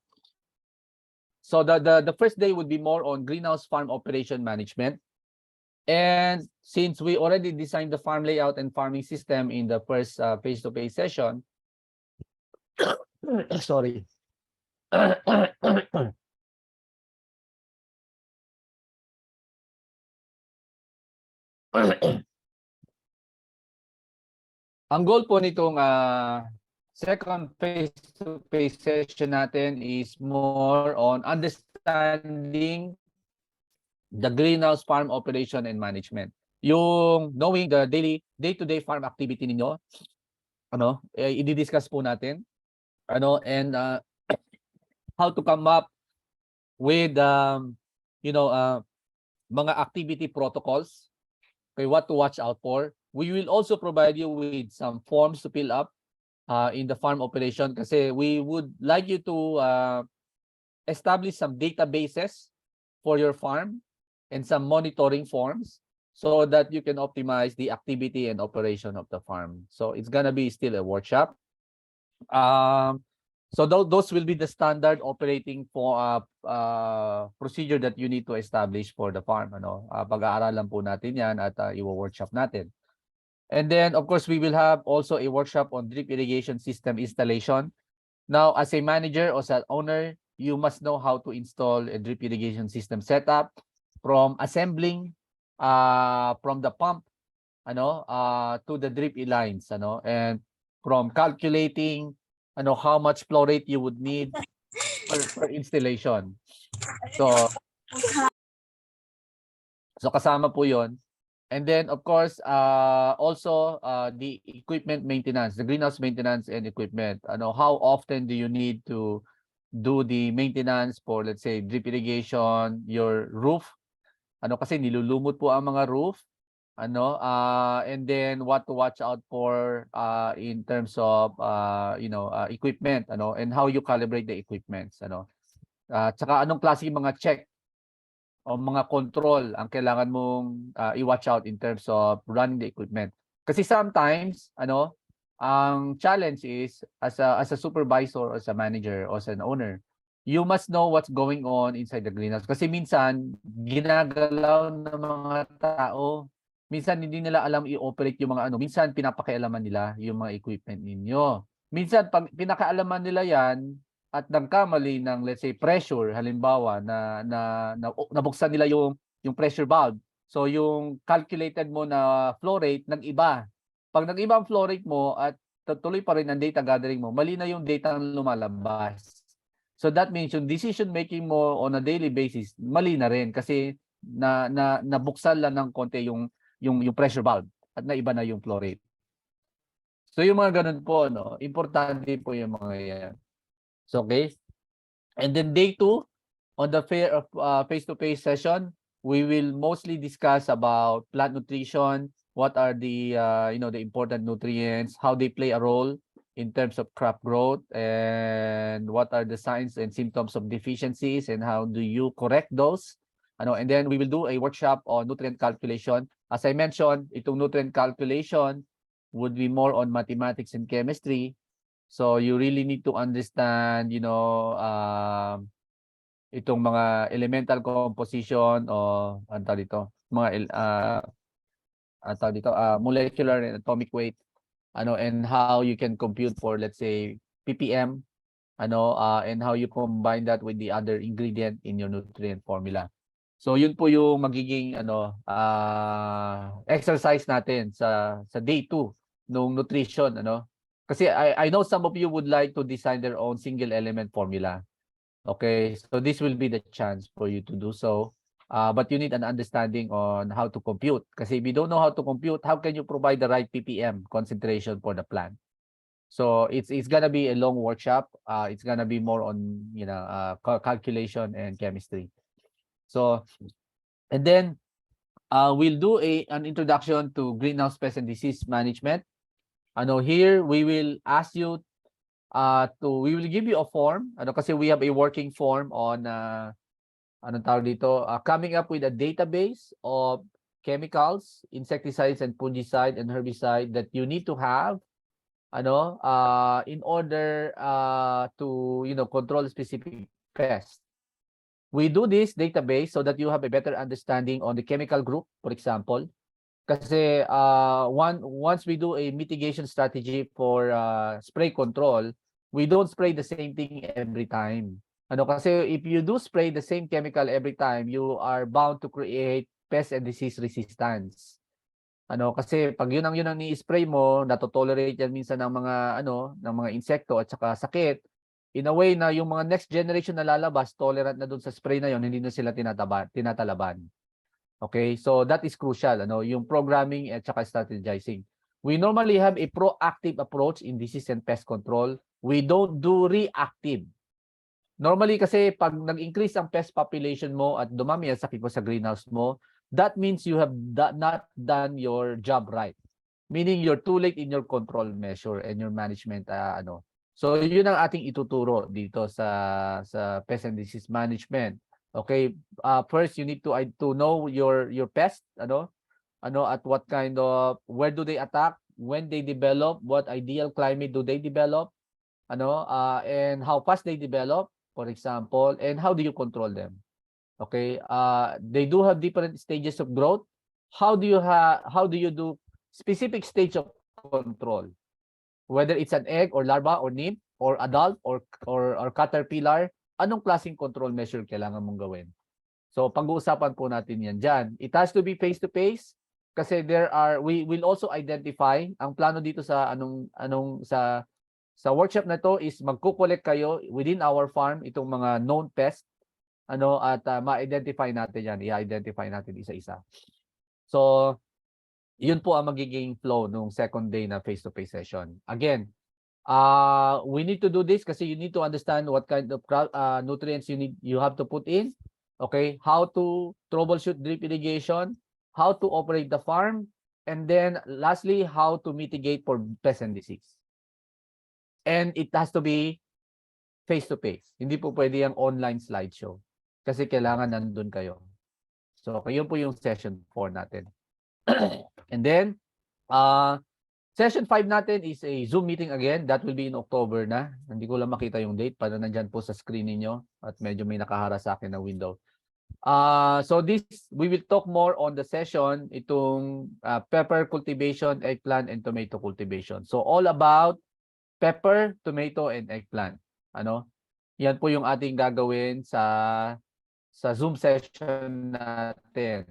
the first day would be more on greenhouse farm operation management. And since we already designed the farm layout and farming system in the first face-to-face session, sorry. Ang goal po nitong second face-to-face session natin is more on understanding the greenhouse farm operation and management. Yung knowing the day-to-day farm activity ninyo, i-discuss po natin, and how to come up with mga activity protocols, okay, what to watch out for. We will also provide you with some forms to fill up in the farm operation kasi we would like you to establish some databases for your farm and some monitoring forms so that you can optimize the activity and operation of the farm. So it's gonna be still a workshop. So those will be the standard operating for procedure that you need to establish for the farm. Pag-aaralan po natin yan at i-workshop natin. And then, of course, we will have also a workshop on drip irrigation system installation. Now, as a manager or as an owner, you must know how to install a drip irrigation system setup from assembling from the pump to the drip lines, and from calculating how much flow rate you would need per installation. So kasama po 'yon. And then of course, also the equipment maintenance, the greenhouse maintenance and equipment. How often do you need to do the maintenance for, let's say, drip irrigation, your roof? Kasi nilulumot po ang mga roof. And then what to watch out for in terms of equipment, and how you calibrate the equipments, tsaka anong klaseng mga check o mga control ang kailangan mong i-watch out in terms of running the equipment. Kasi sometimes, ang challenge is as a supervisor, as a manager, or as an owner, you must know what's going on inside the greenhouse. Kasi minsan, ginagalaw ng mga tao. Minsan, hindi nila alam i-operate yung mga Minsan, pinapakialaman nila yung mga equipment ninyo. Minsan, pag pinakaalaman nila yan, at nagkamali ng, let's say, pressure, halimbawa nabuksan nila yung pressure valve. So yung calculated mo na flow rate nag-iba. Pag nag-iba ang flow rate mo at tuloy pa rin ang data gathering mo, mali na yung data ang lumalabas. So that means yung decision making mo on a daily basis, mali na rin kasi nabuksan lang ng konti yung pressure valve at naiba na yung flow rate. So yung mga ganun po, importante po yung mga yan. So, okay. And then day 2, on the face-to-face session, we will mostly discuss about plant nutrition, what are the the important nutrients, how they play a role in terms of crop growth, and what are the signs and symptoms of deficiencies, and how do you correct those. And then we will do a workshop on nutrient calculation. As I mentioned, itong nutrient calculation would be more on mathematics and chemistry. So you really need to understand, itong mga elemental composition o molecular and atomic weight, and how you can compute for, let's say, ppm, and how you combine that with the other ingredient in your nutrient formula. So yun po yung magiging exercise natin sa day 2 nung nutrition, Kasi I know some of you would like to design their own single element formula. Okay, so this will be the chance for you to do so. But you need an understanding on how to compute. Kasi if you don't know how to compute, how can you provide the right ppm concentration for the plant? So it's gonna be a long workshop. It's gonna be more on calculation and chemistry. So and then we'll do an introduction to greenhouse pest and disease management. Here we will ask you we will give you a form, kasi we have a working form on coming up with a database of chemicals, insecticides and fungicide and herbicide that you need to have in order to control specific pests. We do this database so that you have a better understanding on the chemical group, for example. Kasi once we do a mitigation strategy for spray control, we don't spray the same thing every time. Kasi if you do spray the same chemical every time, you are bound to create pest and disease resistance. Kasi pag yun ang ni-spray mo, natotolerate yan minsan ng mga ng mga insekto at saka sakit. In a way na yung mga next generation na lalabas, tolerant na dun sa spray na yon, hindi na sila tinatalaban. Okay, so that is crucial, yung programming at saka strategizing. We normally have a proactive approach in disease and pest control. We don't do reactive. Normally kasi pag nag-increase ang pest population mo at dumami ang sakit mo sa greenhouse mo, that means you have not done your job right. Meaning you're too late in your control measure and your management So yun ang ating ituturo dito sa pest and disease management. Okay, first you need to know your pest, at what kind of, where do they attack, when they develop, what ideal climate do they develop, and how fast they develop, for example, and how do you control them. Okay, they do have different stages of growth. How do you do specific stage of control, whether it's an egg or larva or nymph or adult or caterpillar? Anong klaseng control measure kailangan mong gawin? So pag-uusapan po natin yan dyan. It has to be face-to-face kasi we will also identify ang plano dito sa Sa workshop na to is magko-collect kayo within our farm itong mga known pests at ma-identify natin yan, i-identify natin isa-isa. So, yun po ang magiging flow nung second day na face-to-face session. Again, we need to do this kasi you need to understand what kind of nutrients you have to put in, okay? How to troubleshoot drip irrigation, how to operate the farm, and then lastly, how to mitigate for pest and disease. And it has to be face-to-face. Hindi po pwede yung online slideshow kasi kailangan nandun kayo. So, yun po yung session 4 natin. And then, session 5 natin is a Zoom meeting again. That will be in October na. Hindi ko lang makita yung date para nandyan po sa screen ninyo at medyo may nakahara sa akin na window. So this, we will talk more on the session, itong pepper cultivation, eggplant, and tomato cultivation. So all about pepper, tomato, and eggplant. Yan po yung ating gagawin sa Zoom session natin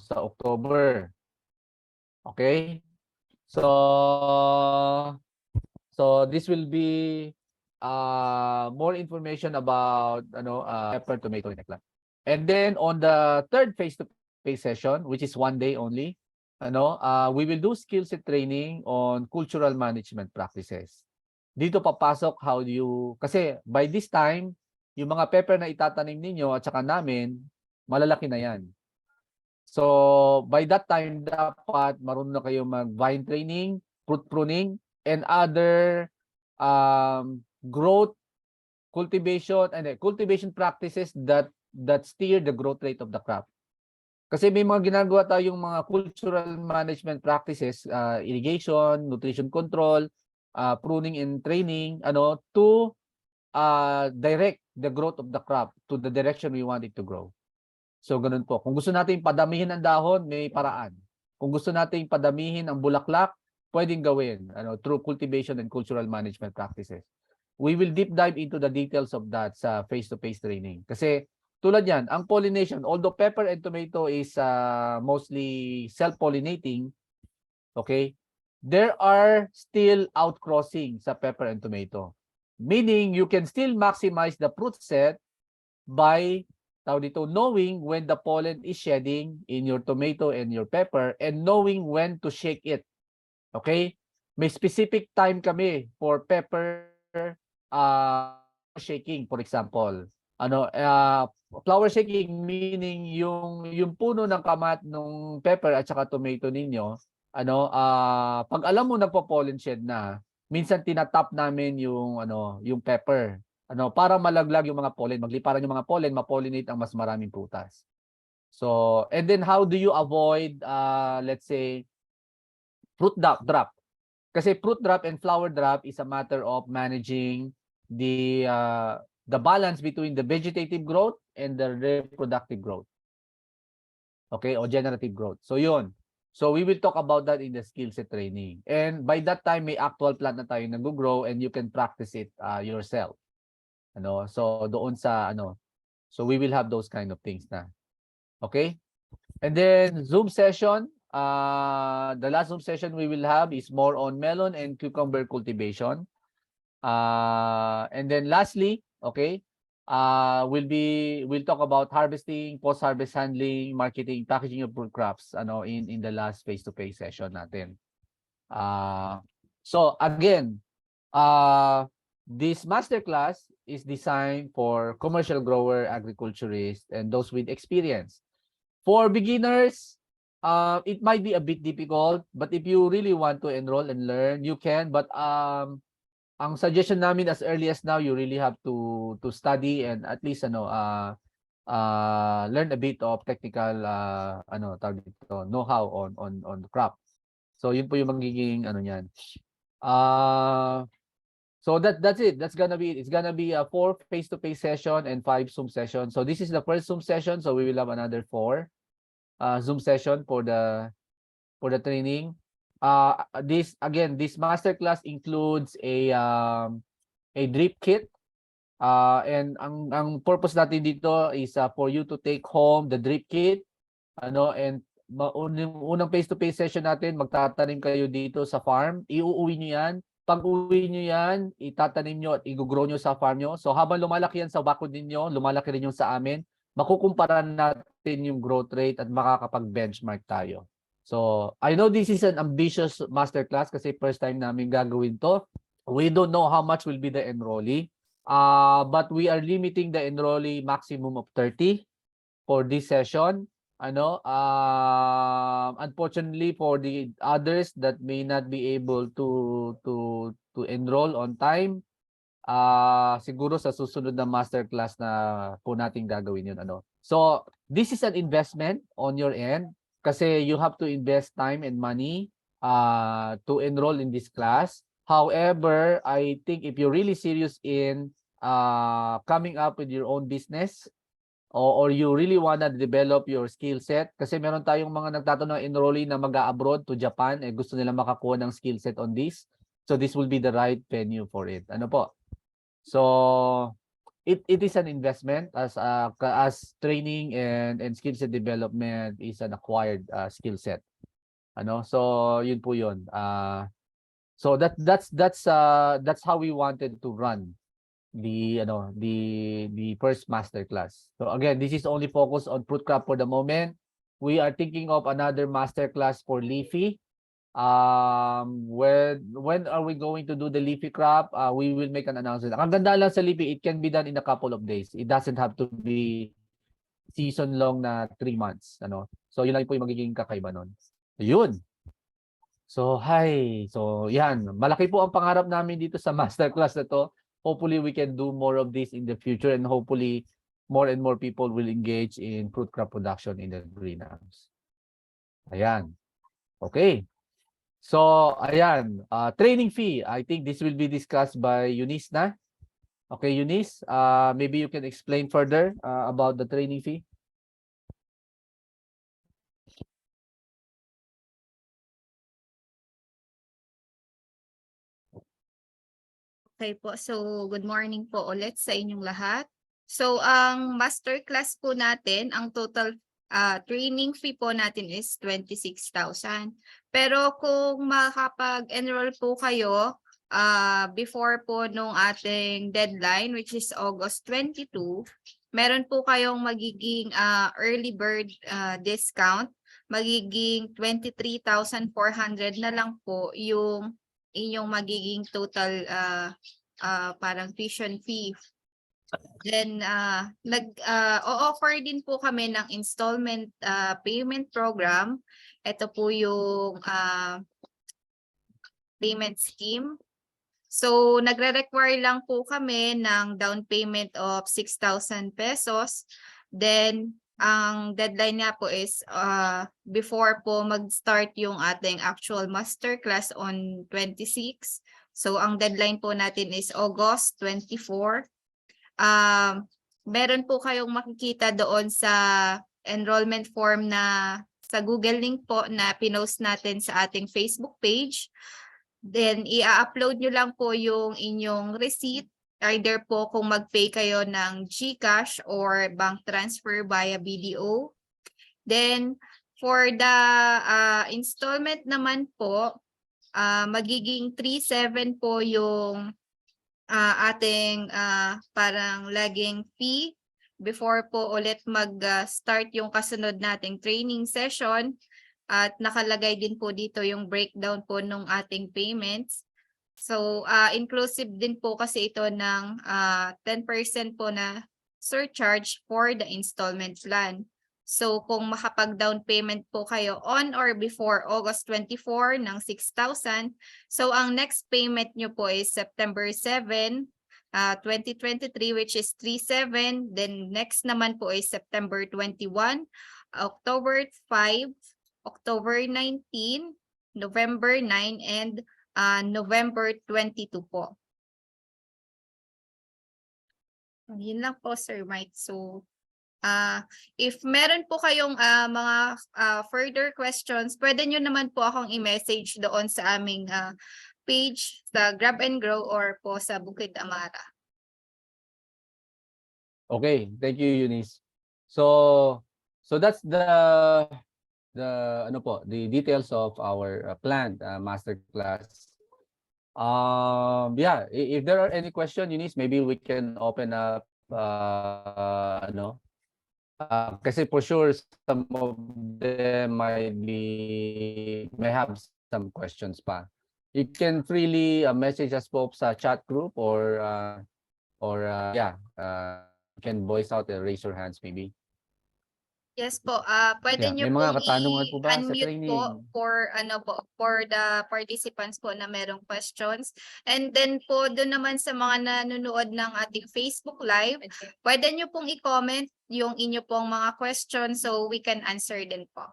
sa October. Okay? So this will be more information about pepper, tomato, and eggplant. And then on the third face-to-face session, which is 1 day only, we will do skill set training on cultural management practices. Dito papasok kasi by this time, yung mga pepper na itatanim ninyo at saka namin, malalaki na yan. So by that time, dapat marunong na kayo mag-vine training, fruit pruning, and other growth cultivation practices that steer the growth rate of the crop. Kasi may mga ginagawa tayong mga cultural management practices, irrigation, nutrition control, pruning and training, to direct the growth of the crop to the direction we want it to grow. So ganun po. Kung gusto natin padamihin ang dahon, may paraan. Kung gusto natin padamihin ang bulaklak, pwedeng gawin through cultivation and cultural management practices. We will deep dive into the details of that sa face-to-face training. Kasi tulad yan, ang pollination, although pepper and tomato is mostly self-pollinating, okay, there are still outcrossing sa pepper and tomato. Meaning, you can still maximize the fruit set by knowing when the pollen is shedding in your tomato and your pepper and knowing when to shake it. Okay? May specific time kami for pepper shaking, for example. Flower shaking meaning yung puno ng kamat ng pepper at saka tomato ninyo, pag alam mo nagpo-pollen shed na, minsan tinatap namin yung pepper. Para malaglag yung mga pollen, magliparan yung mga pollen, ma-pollinate ang mas maraming prutas. So, and then how do you avoid let's say fruit drop? Kasi fruit drop and flower drop is a matter of managing the balance between the vegetative growth and the reproductive growth. Okay, or generative growth. So yun. So we will talk about that in the skill set training. And by that time, may actual plant na tayo nag-grow and you can practice it yourself. So doon sa so we will have those kind of things na. Okay? And then Zoom session, the last Zoom session we will have is more on melon and cucumber cultivation. And then lastly, okay, we'll talk about harvesting, post-harvest handling, marketing, packaging of fruit crops in the last face-to-face session natin. So again, this masterclass is designed for commercial grower, agriculturists, and those with experience. For beginners, it might be a bit difficult, but if you really want to enroll and learn, you can. But ang suggestion namin as early as now, you really have to study and at least learn a bit of technical know-how on the crop. So yun po yung magiging niyan. So that's it. It's gonna be a 4 face-to-face session and 5 Zoom sessions. So this is the first Zoom session, so we will have another 4 Zoom session for the training. This masterclass includes a drip kit. And ang purpose natin dito is for you to take home the drip kit. And unang face-to-face session natin, magtatanim kayo dito sa farm. Iuuwi niyo yan. Pag-uwi nyo yan, itatanim nyo at i-grow nyo sa farm nyo. So habang lumalaki yan sa bakod ninyo, lumalaki rin yung sa amin, makukumpara natin yung growth rate at makakapag-benchmark tayo. So I know this is an ambitious masterclass kasi first time namin gagawin to. We don't know how much will be the enrollee. But we are limiting the enrollee maximum of 30 for this session. Unfortunately for the others that may not be able to enroll on time, siguro sa susunod na masterclass na po natin gagawin yun. So this is an investment on your end kasi you have to invest time and money to enroll in this class. However, I think if you're really serious in coming up with your own business, or you really wanna develop your skill set, kasi meron tayong mga nagtatanong enrollee na mag-a-abroad to Japan, gusto nila makakuha ng skill set on this. So this will be the right venue for it. Ano po? So it is an investment as training and skill set development is an acquired skill set. So yun po yun. So that's how we wanted to run the first master class. So again, this is only focused on fruit crop for the moment. We are thinking of another master class for leafy. When are we going to do the leafy crop? We will make an announcement. Ang ganda lang sa leafy, it can be done in a couple of days. It doesn't have to be season long na 3 months. So yun lang po yung magiging kakaiba nun. Yun. So yan, malaki po ang pangarap namin dito sa masterclass na to. Hopefully we can do more of this in the future, and hopefully more and more people will engage in fruit crop production in the greenhouse. Ayan. Okay. So ayan, training fee. I think this will be discussed by Eunice na. Okay, Eunice, maybe you can explain further about the training fee. Okay po. So, good morning po ulit sa inyong lahat. So, ang masterclass po natin, ang total training fee po natin is 26,000. Pero kung makapag-enroll po kayo before po nung ating deadline, which is August 22, meron po kayong magiging early bird discount. Magiging 23,400 na lang po yung inyong magiging total parang tuition fee. Then o-offer din po kami ng installment payment program. Ito po yung payment scheme. So nagre-require lang po kami ng down payment of 6,000 pesos. Then ang deadline nga po is before po mag-start yung ating actual masterclass on 26. So ang deadline po natin is August 24. Meron po kayong makikita doon sa enrollment form na sa Google link po na pinost natin sa ating Facebook page. Then i-upload nyo lang po yung inyong receipt. Either po kung mag-pay kayo ng GCash or bank transfer via BDO. Then, for the installment naman po, magiging 3,700 po yung ating parang laging fee before po ulit mag-start yung kasunod nating training session. At nakalagay din po dito yung breakdown po ng ating payments. So, inclusive din po kasi ito ng 10% po na surcharge for the installment plan. So, kung makapag-down payment po kayo on or before August 24 ng 6,000, so ang next payment nyo po is September 7, 2023, which is 3,700. Then, next naman po is September 21, October 5, October 19, November 9, and November 22 po. Yun lang po, Sir Mike. So, if meron po kayong mga further questions, pwede nyo naman po akong i-message doon sa aming page sa Grab and Grow or po sa Bukid Amara. Okay, thank you, Eunice. So that's the details of our planned masterclass Yeah, if there are any question, Eunice, maybe we can open up, kasi for sure some of them may have some questions pa. You can freely message us po sa chat group or you can voice out and raise your hands maybe. Yes po, pwede Yeah, niyo may mga pong katanungan po ba sa i-unmute po training? for the participants po na merong questions. And then po doon naman sa mga nanonood ng ating Facebook Live, pwede niyo pong i-comment yung inyo pong mga questions so we can answer din po.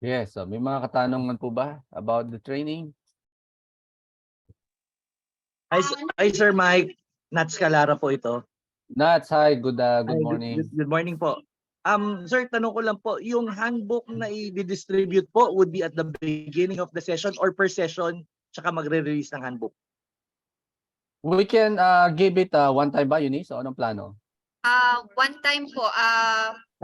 Yes, so may mga katanungan po ba about the training? Hi, Sir Mike. Nats Calara po ito. Nats, hi, good Good morning. morning po. Sir, tanong ko lang po, yung handbook na i-distribute po would be at the beginning of the session or per session tsaka magre-release ng handbook? We can give it one time ba, Eunice? O anong plano? One time po,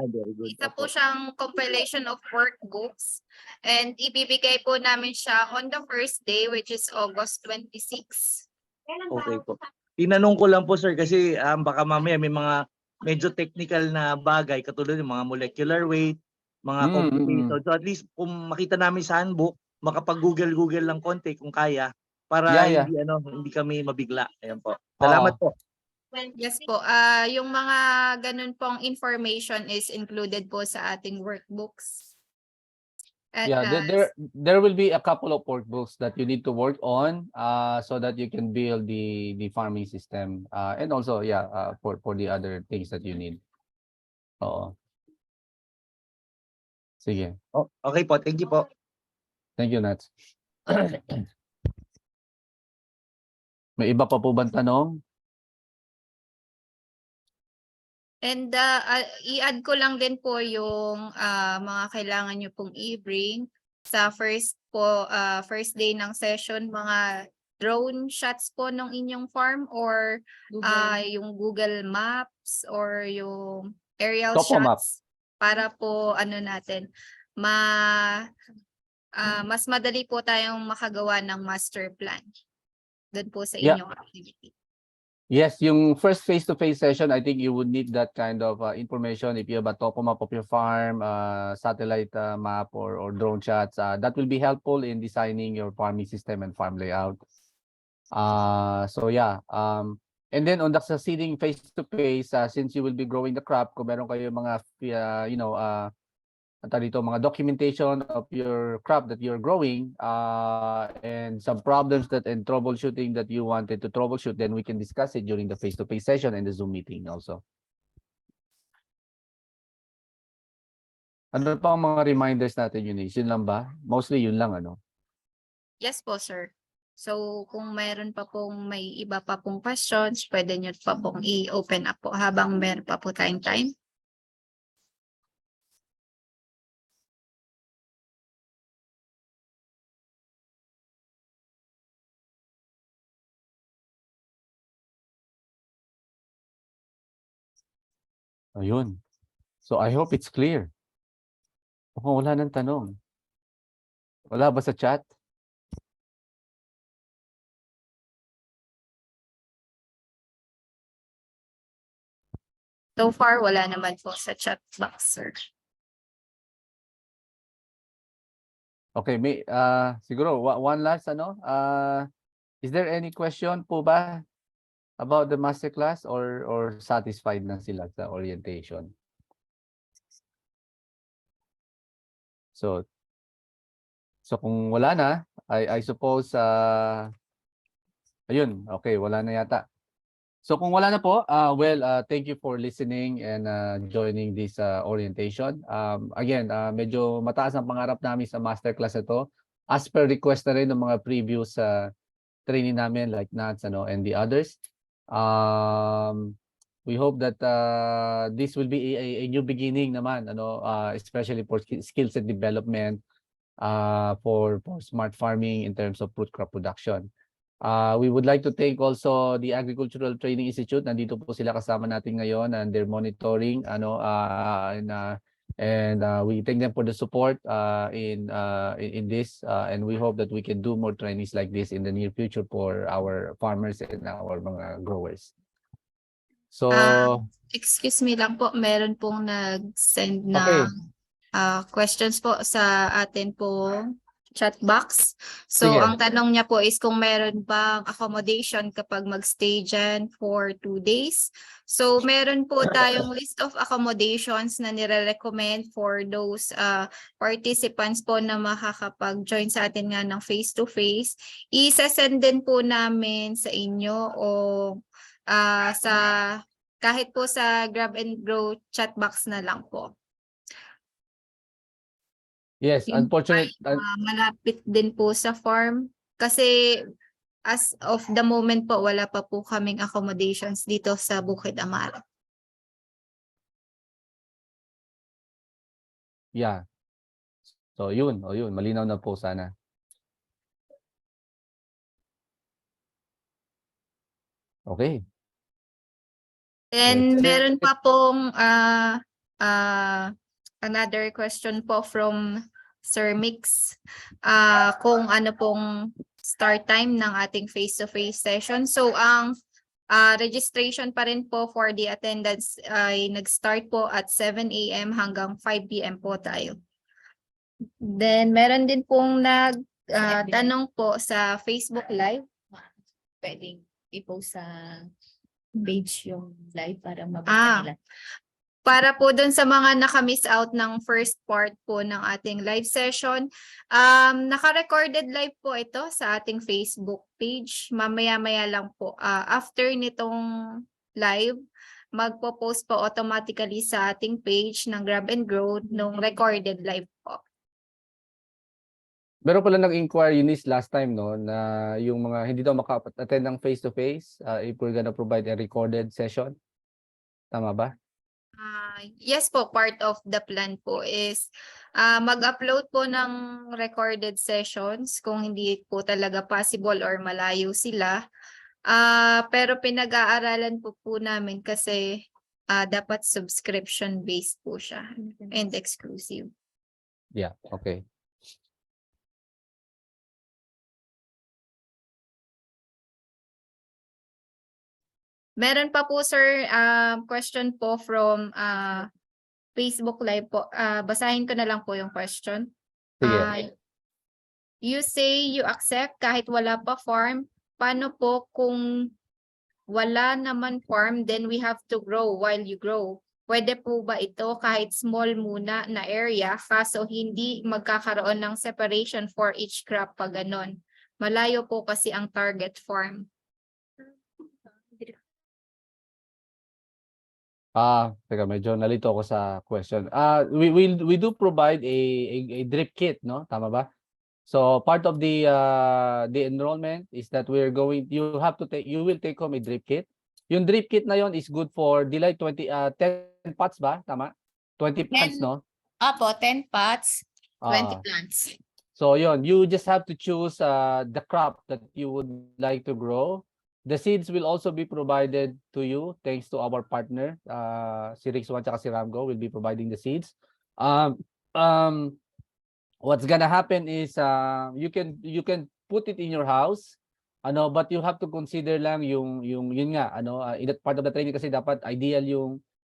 Very good. isa po siyang compilation of workbooks and ibibigay po namin siya on the first day which is August 26. Okay po. Tinanong ko lang po, sir, kasi baka mamaya may mga medyo technical na bagay katulad ng mga molecular weight, mga computation. So at least kung makita namin sa handbook, makapag-Google lang konti kung kaya para Yeah. hindi kami mabigla. Ayan po. Salamat po. Yes po, yung mga ganun pong information is included po sa ating workbooks. At, Yeah, there will be a couple of workbooks that you need to work on so that you can build the farming system and also for the other things that you need. Oo. Sige. Oh, okay po, thank you po. Thank you, Nats. May iba pa po bang tanong? And i-add ko lang din po yung mga kailangan nyo pong i-bring sa first day ng session, mga drone shots po ng inyong farm or yung Google Maps or yung aerial Topo map. shots para po mas madali po tayong makagawa ng master plan doon po sa inyong activity. Yes, yung first face-to-face session, I think you would need that kind of information if you have a topo map of your farm, satellite map or drone shots. That will be helpful in designing your farming system and farm layout. And then on the succeeding face-to-face, since you will be growing the crop, kung meron kayo mga mga documentation of your crop that you're growing and some problems and troubleshooting that you wanted to troubleshoot, then we can discuss it during the face-to-face session and the Zoom meeting also. Ano pa ang mga reminders natin, Eunice? Yun lang ba? Mostly yun lang, ano? Yes po, sir. So, kung mayroon pa pong may iba pa pong questions, pwede nyo pa pong i-open up po habang meron pa po tayong time. Ayun. So, I hope it's clear. Kung wala nang tanong. Wala ba sa chat? So far, wala naman po sa chat box, sir. Okay, siguro one last is there any question po ba about the masterclass or satisfied na sila sa orientation? So kung wala na, I suppose ayun, okay, wala na yata. So kung wala na po, thank you for listening and joining this orientation. Again, medyo mataas ang pangarap namin sa masterclass na to. As per request na rin ng mga previous training namin like Nats and the others. We hope that this will be a new beginning naman, especially for skills and development for smart farming in terms of fruit crop production. We would like to thank also the Agricultural Training Institute. Nandito po sila kasama natin ngayon and they're monitoring and And we thank them for the support in this, and we hope that we can do more trainings like this in the near future for our farmers and our mga growers. So, Excuse me lang po, meron pong nag-send na okay. questions po sa atin po chat box. So, Sige. ang tanong niya po is kung meron bang accommodation kapag magstay dyan for 2 days. So, meron po tayong list of accommodations na nire-recommend for those participants po na makakapag-join sa atin nga ng face-to-face. Isa-send din po namin sa inyo o sa kahit po sa Grab and Grow chat box na lang po. Yes, Yun po ay, unfortunate. malapit din po sa farm kasi as of the moment po wala pa po kaming accommodations dito sa Bukid Amara. Yeah. So yun, malinaw na po sana. Okay. Then That's meron it. pa pong another question po from Sir Mix. Kung ano pong start time ng ating face-to-face session. So ang registration pa rin po for the attendance ay nag-start po at 7 AM hanggang 5 PM po tayo. Then meron din pong tanong po sa Facebook Live. Pwedeng i-post sa page yung live para mabasa nila. Para po dun sa mga naka-miss out ng first part po ng ating live session, naka-recorded live po ito sa ating Facebook page. Mamaya-maya lang po. After nitong live, magpo-post po automatically sa ating page ng Grab and Grow nung recorded live po. Meron pala nag-inquire Eunice last time, no, na yung mga hindi daw maka-attend ng face-to-face, if we're gonna provide a recorded session. Tama ba? Yes po, part of the plan po is mag-upload po ng recorded sessions kung hindi po talaga possible or malayo sila. Pero pinag-aaralan po namin kasi dapat subscription-based po siya and exclusive. Yeah, okay. Meron pa po sir, question po from Facebook Live po. Basahin ko na lang po yung question. Sige. You say you accept kahit wala pa farm. Paano po kung wala naman farm, then we have to grow while you grow? Pwede po ba ito kahit small muna na area kaso hindi magkakaroon ng separation for each crop pag ganon? Malayo po kasi ang target farm. Teka, medyo nalito ako sa question. We do provide a drip kit, no? Tama ba? So part of the enrollment is that you will take home a drip kit. Yung drip kit na yon is good for 10 pots ba? Tama? 20 plants, no? Apo, 10 pots, 20 Ah. plants. So yon, you just have to choose the crop that you would like to grow. The seeds will also be provided to you thanks to our partner, si Rix1 at si Ramgo will be providing the seeds. What's gonna happen is you can put it in your house, but you have to consider lang yung yun nga, in that part of the training kasi dapat ideal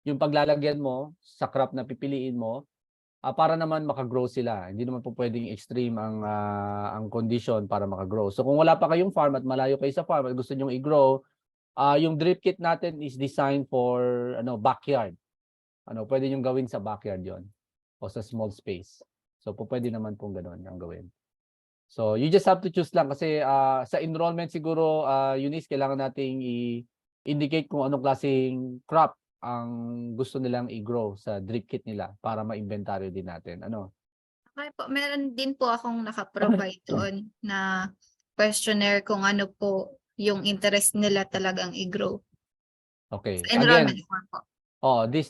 yung paglalagyan mo sa crop na pipiliin mo. Para naman makagrow sila. Hindi naman po pwedeng extreme ang condition para makagrow. So kung wala pa kayong farm at malayo kayo sa farm at gusto niyo i-grow, yung drip kit natin is designed for backyard. Pwede niyo gawin sa backyard 'yon o sa small space. So pwede naman pong ganoon ang gawin. So you just have to choose lang kasi sa enrollment siguro Eunice, kailangan nating i-indicate kung anong klaseng crop ang gusto nilang i-grow sa drip kit nila para ma-inventaryo din natin. Okay po, meron din po akong naka-provide doon na questionnaire kung ano po yung interest nila talagang i-grow. Okay. Sa enrollment form po. This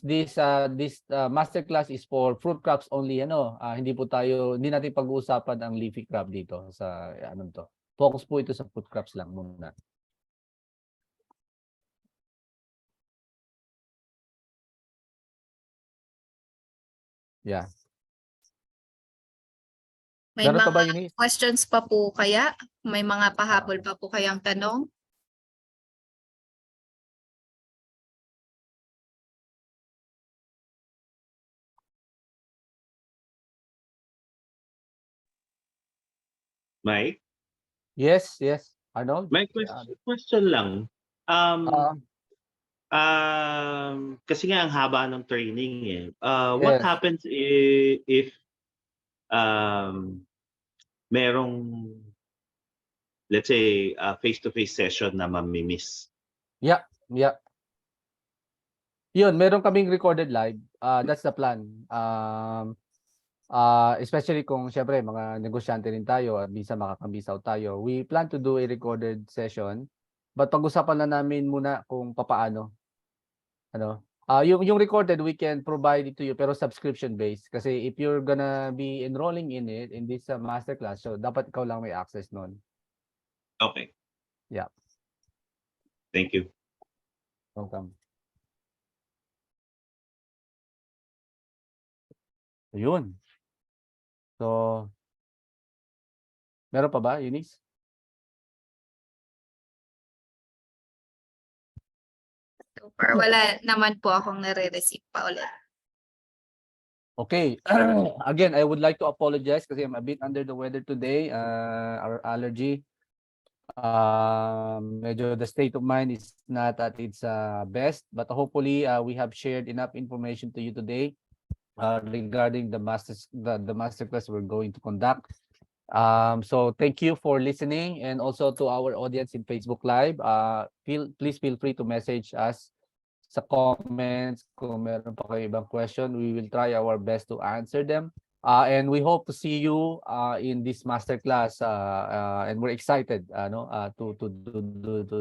masterclass is for fruit crops only, hindi natin pag-uusapan ang leafy crop dito sa to. Focus po ito sa fruit crops lang muna. Yeah. May Meron pa ba, mga Eunice? questions pa po kaya? May mga pahabol pa po kayang tanong? Mike, Yes, yes. Arnold? may question lang. Ah, Kasi nga ang haba ng training eh. What yes. happens if um, merong, let's say, face-to-face session na mamimiss? Yeah, yeah. Yun, meron kaming recorded live. That's the plan. Especially kung syempre mga negosyante rin tayo at minsan makaka-miss out tayo. We plan to do a recorded session. But pag-usapan na namin muna kung papaano. Ano? Yung recorded we can provide it to you pero subscription based kasi if you're gonna be enrolling in it in this masterclass, so dapat ikaw lang may access nun. Okay. Yeah. Thank you. Welcome. Ayun. So, meron pa ba, Eunice? So far, wala naman po akong nare-receive pa ulit. Okay. Again, I would like to apologize kasi I'm a bit under the weather today. Our allergy. Medyo the state of mind is not at its best, but hopefully we have shared enough information to you today regarding the masterclass we're going to conduct. So thank you for listening and also to our audience in Facebook Live. Please feel free to message us sa comments kung meron pa kayo ibang question. We will try our best to answer them. And we hope to see you in this masterclass and we're excited to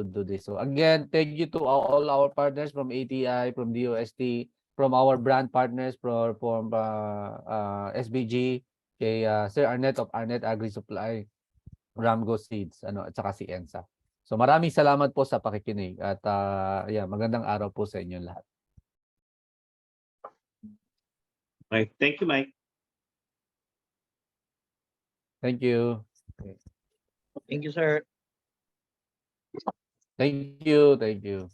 do this. So again, thank you to all our partners from ATI, from DOST, from our brand partners from SBG, kay Sir Arnett of Arnett Agri Supply, Ramgo Seeds, at saka si ENSA. So maraming salamat po sa pakikinig at magandang araw po sa inyong lahat. Okay. Thank you, Mike. Thank you. Thank you, sir. Thank you. Thank you.